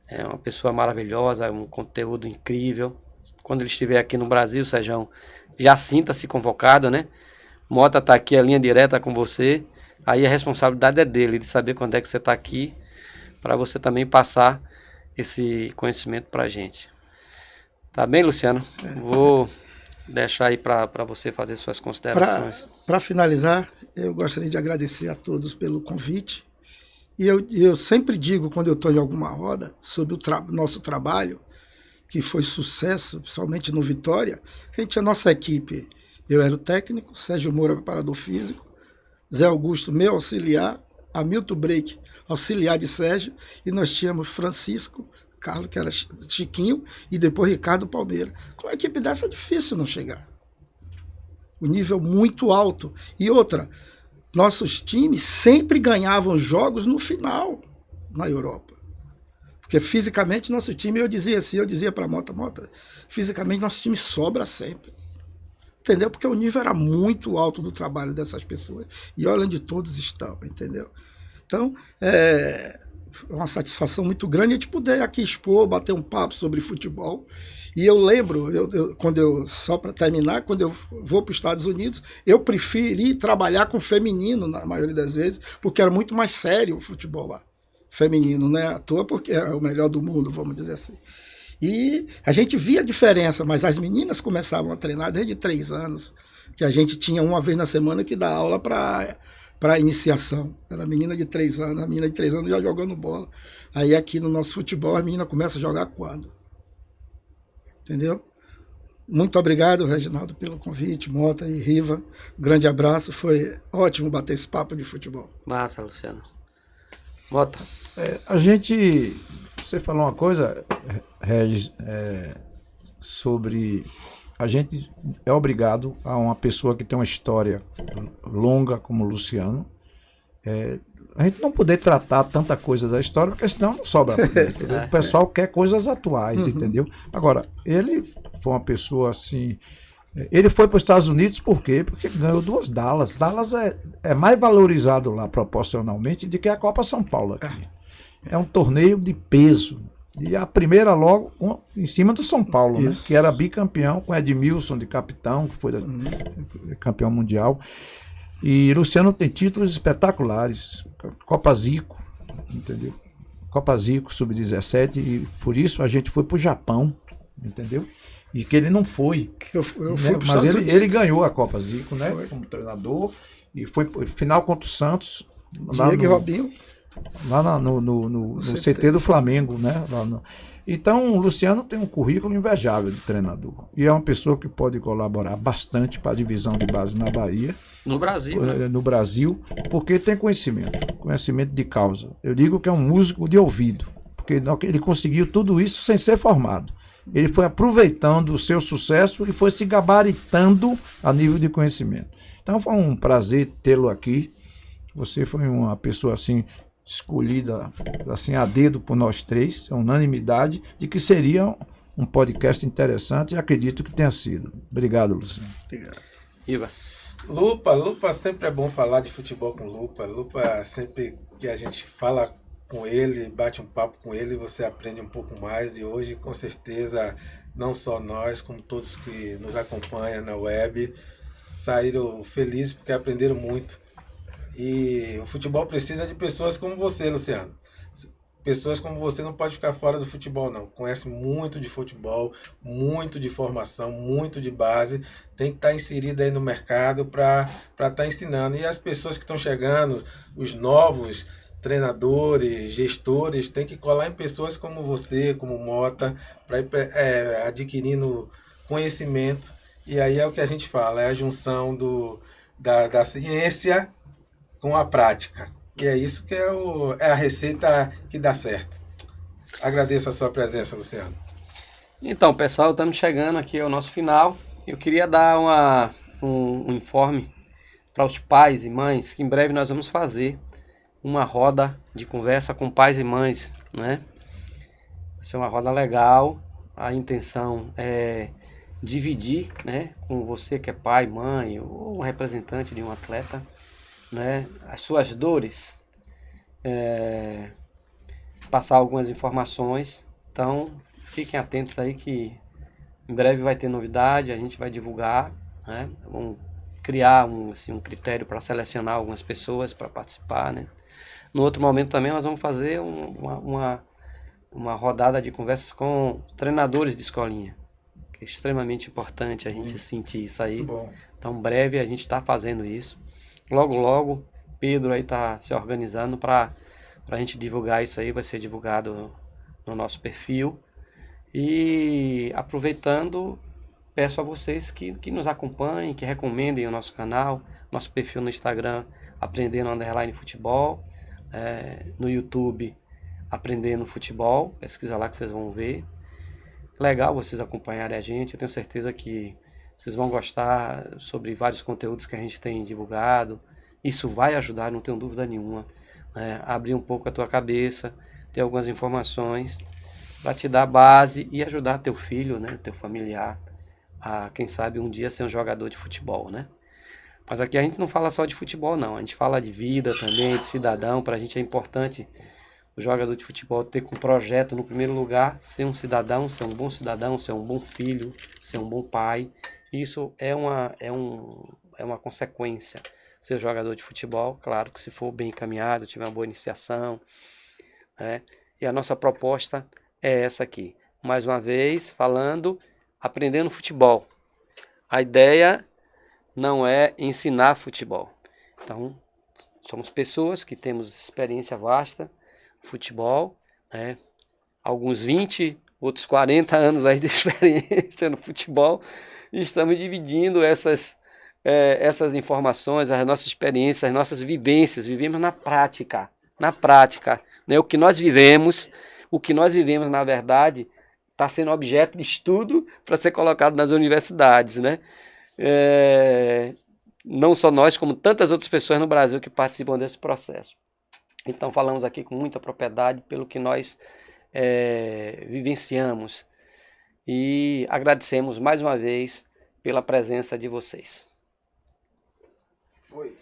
é uma pessoa maravilhosa, um conteúdo incrível. Quando ele estiver aqui no Brasil, Sérgio, já sinta-se convocado, né? Mota está aqui, a linha direta com você. Aí a responsabilidade é dele, de saber quando é que você está aqui, para você também passar esse conhecimento para a gente. Tá bem, Luciano? Vou deixar aí para você fazer suas considerações. Para finalizar, eu gostaria de agradecer a todos pelo convite. E eu sempre digo, quando eu estou em alguma roda, sobre o nosso trabalho, que foi sucesso, principalmente no Vitória. A nossa equipe, eu era o técnico, Sérgio Moura, preparador físico, Zé Augusto, meu auxiliar, Hamilton Break, auxiliar de Sérgio, e nós tínhamos Francisco, Carlos, que era Chiquinho, e depois Ricardo Palmeira. Com uma equipe dessa é difícil não chegar. O nível muito alto. E outra, nossos times sempre ganhavam jogos no final, na Europa. Porque fisicamente nosso time, eu dizia para Mota, fisicamente nosso time sobra sempre. Entendeu? Porque o nível era muito alto do trabalho dessas pessoas. E olha onde todos estão, entendeu? Então, uma satisfação muito grande a gente poder aqui expor, bater um papo sobre futebol. E eu lembro, só para terminar, quando eu vou para os Estados Unidos, eu preferi trabalhar com feminino, na maioria das vezes, porque era muito mais sério o futebol lá. Feminino, não é à toa, porque é o melhor do mundo, vamos dizer assim. E a gente via a diferença, mas as meninas começavam a treinar desde 3 anos, que a gente tinha uma vez na semana que dá aula para iniciação. Era a menina de 3 anos, a menina de 3 anos já jogando bola. Aí aqui no nosso futebol, a menina começa a jogar quando? Entendeu? Muito obrigado, Reginaldo, pelo convite, Mota e Riva. Um grande abraço, foi ótimo bater esse papo de futebol. Massa, Luciano. Mota. Você falou uma coisa, Regis, sobre a gente é obrigado a uma pessoa que tem uma história longa como o Luciano, a gente não poder tratar tanta coisa da história, porque senão não sobra. O pessoal quer coisas atuais, entendeu? Agora, ele foi uma pessoa assim... Ele foi para os Estados Unidos por quê? Porque ganhou 2 Dallas. Dallas é mais valorizado lá proporcionalmente do que a Copa São Paulo aqui. É um torneio de peso. E a primeira logo em cima do São Paulo, né? Que era bicampeão, com Edmilson de capitão, que foi campeão mundial. E Luciano tem títulos espetaculares. Copa Zico, entendeu? Copa Zico, sub-17, e por isso a gente foi para o Japão, entendeu? E que ele não foi. Eu fui né? Mas ele ganhou a Copa Zico, né? Como treinador, e foi final contra o Santos. Diego e Robinho. Lá no CT do Flamengo, né? Então, o Luciano tem um currículo invejável de treinador. E é uma pessoa que pode colaborar bastante para a divisão de base na Bahia. No Brasil, né? No Brasil, porque tem conhecimento de causa. Eu digo que é um músico de ouvido, porque ele conseguiu tudo isso sem ser formado. Ele foi aproveitando o seu sucesso e foi se gabaritando a nível de conhecimento. Então, foi um prazer tê-lo aqui. Você foi uma pessoa assim... escolhida assim a dedo por nós 3, unanimidade, de que seria um podcast interessante e acredito que tenha sido. Obrigado, Luciano. Obrigado. Iva. Lupa, sempre é bom falar de futebol com Lupa, sempre que a gente fala com ele, bate um papo com ele, você aprende um pouco mais, e hoje, com certeza, não só nós, como todos que nos acompanham na web, saíram felizes porque aprenderam muito. E o futebol precisa de pessoas como você, Luciano. Pessoas como você não pode ficar fora do futebol, não. Conhece muito de futebol, muito de formação, muito de base. Tem que estar inserido aí no mercado para estar ensinando. E as pessoas que estão chegando, os novos treinadores, gestores, tem que colar em pessoas como você, como Mota, para ir adquirindo conhecimento. E aí é o que a gente fala, é a junção da ciência com a prática. E é isso que é a receita que dá certo. Agradeço a sua presença, Luciano. Então, pessoal, estamos chegando aqui ao nosso final. Eu queria dar um informe para os pais e mães, que em breve nós vamos fazer uma roda de conversa com pais e mães, né? Vai ser uma roda legal. A intenção é dividir, né, com você que é pai, mãe ou um representante de um atleta, né, as suas dores, passar algumas informações. Então fiquem atentos aí que em breve vai ter novidade, a gente vai divulgar, né? Vamos criar um critério para selecionar algumas pessoas para participar, né? No outro momento também nós vamos fazer uma rodada de conversas com treinadores de escolinha, que é extremamente importante a gente sentir isso aí. Bom. Então, em breve a gente está fazendo isso. Logo, Pedro aí está se organizando para a gente divulgar isso aí. Vai ser divulgado no nosso perfil. E aproveitando, peço a vocês que nos acompanhem, que recomendem o nosso canal, nosso perfil no Instagram, Aprendendo _ Futebol, no YouTube, Aprendendo Futebol, pesquisa lá que vocês vão ver. Legal vocês acompanharem a gente, eu tenho certeza que vocês vão gostar sobre vários conteúdos que a gente tem divulgado. Isso vai ajudar, não tenho dúvida nenhuma, abrir um pouco a tua cabeça, ter algumas informações para te dar base e ajudar teu filho, né, teu familiar, a quem sabe um dia ser um jogador de futebol, né? Mas aqui a gente não fala só de futebol, não. A gente fala de vida também, de cidadão. Para a gente é importante o jogador de futebol ter como projeto, no primeiro lugar, ser um cidadão, ser um bom cidadão, ser um bom filho, ser um bom pai. Isso é uma consequência. Ser jogador de futebol, claro que se for bem encaminhado, tiver uma boa iniciação, né? E a nossa proposta é essa aqui. Mais uma vez, falando, aprendendo futebol. A ideia não é ensinar futebol. Então, somos pessoas que temos experiência vasta no futebol, né? Alguns 20, outros 40 anos aí de experiência no futebol, e estamos dividindo essas informações, as nossas experiências, as nossas vivências. Vivemos na prática, né? O que nós vivemos, na verdade, está sendo objeto de estudo para ser colocado nas universidades, né? Não só nós, como tantas outras pessoas no Brasil que participam desse processo. Então falamos aqui com muita propriedade pelo que nós vivenciamos e agradecemos mais uma vez pela presença de vocês. Foi.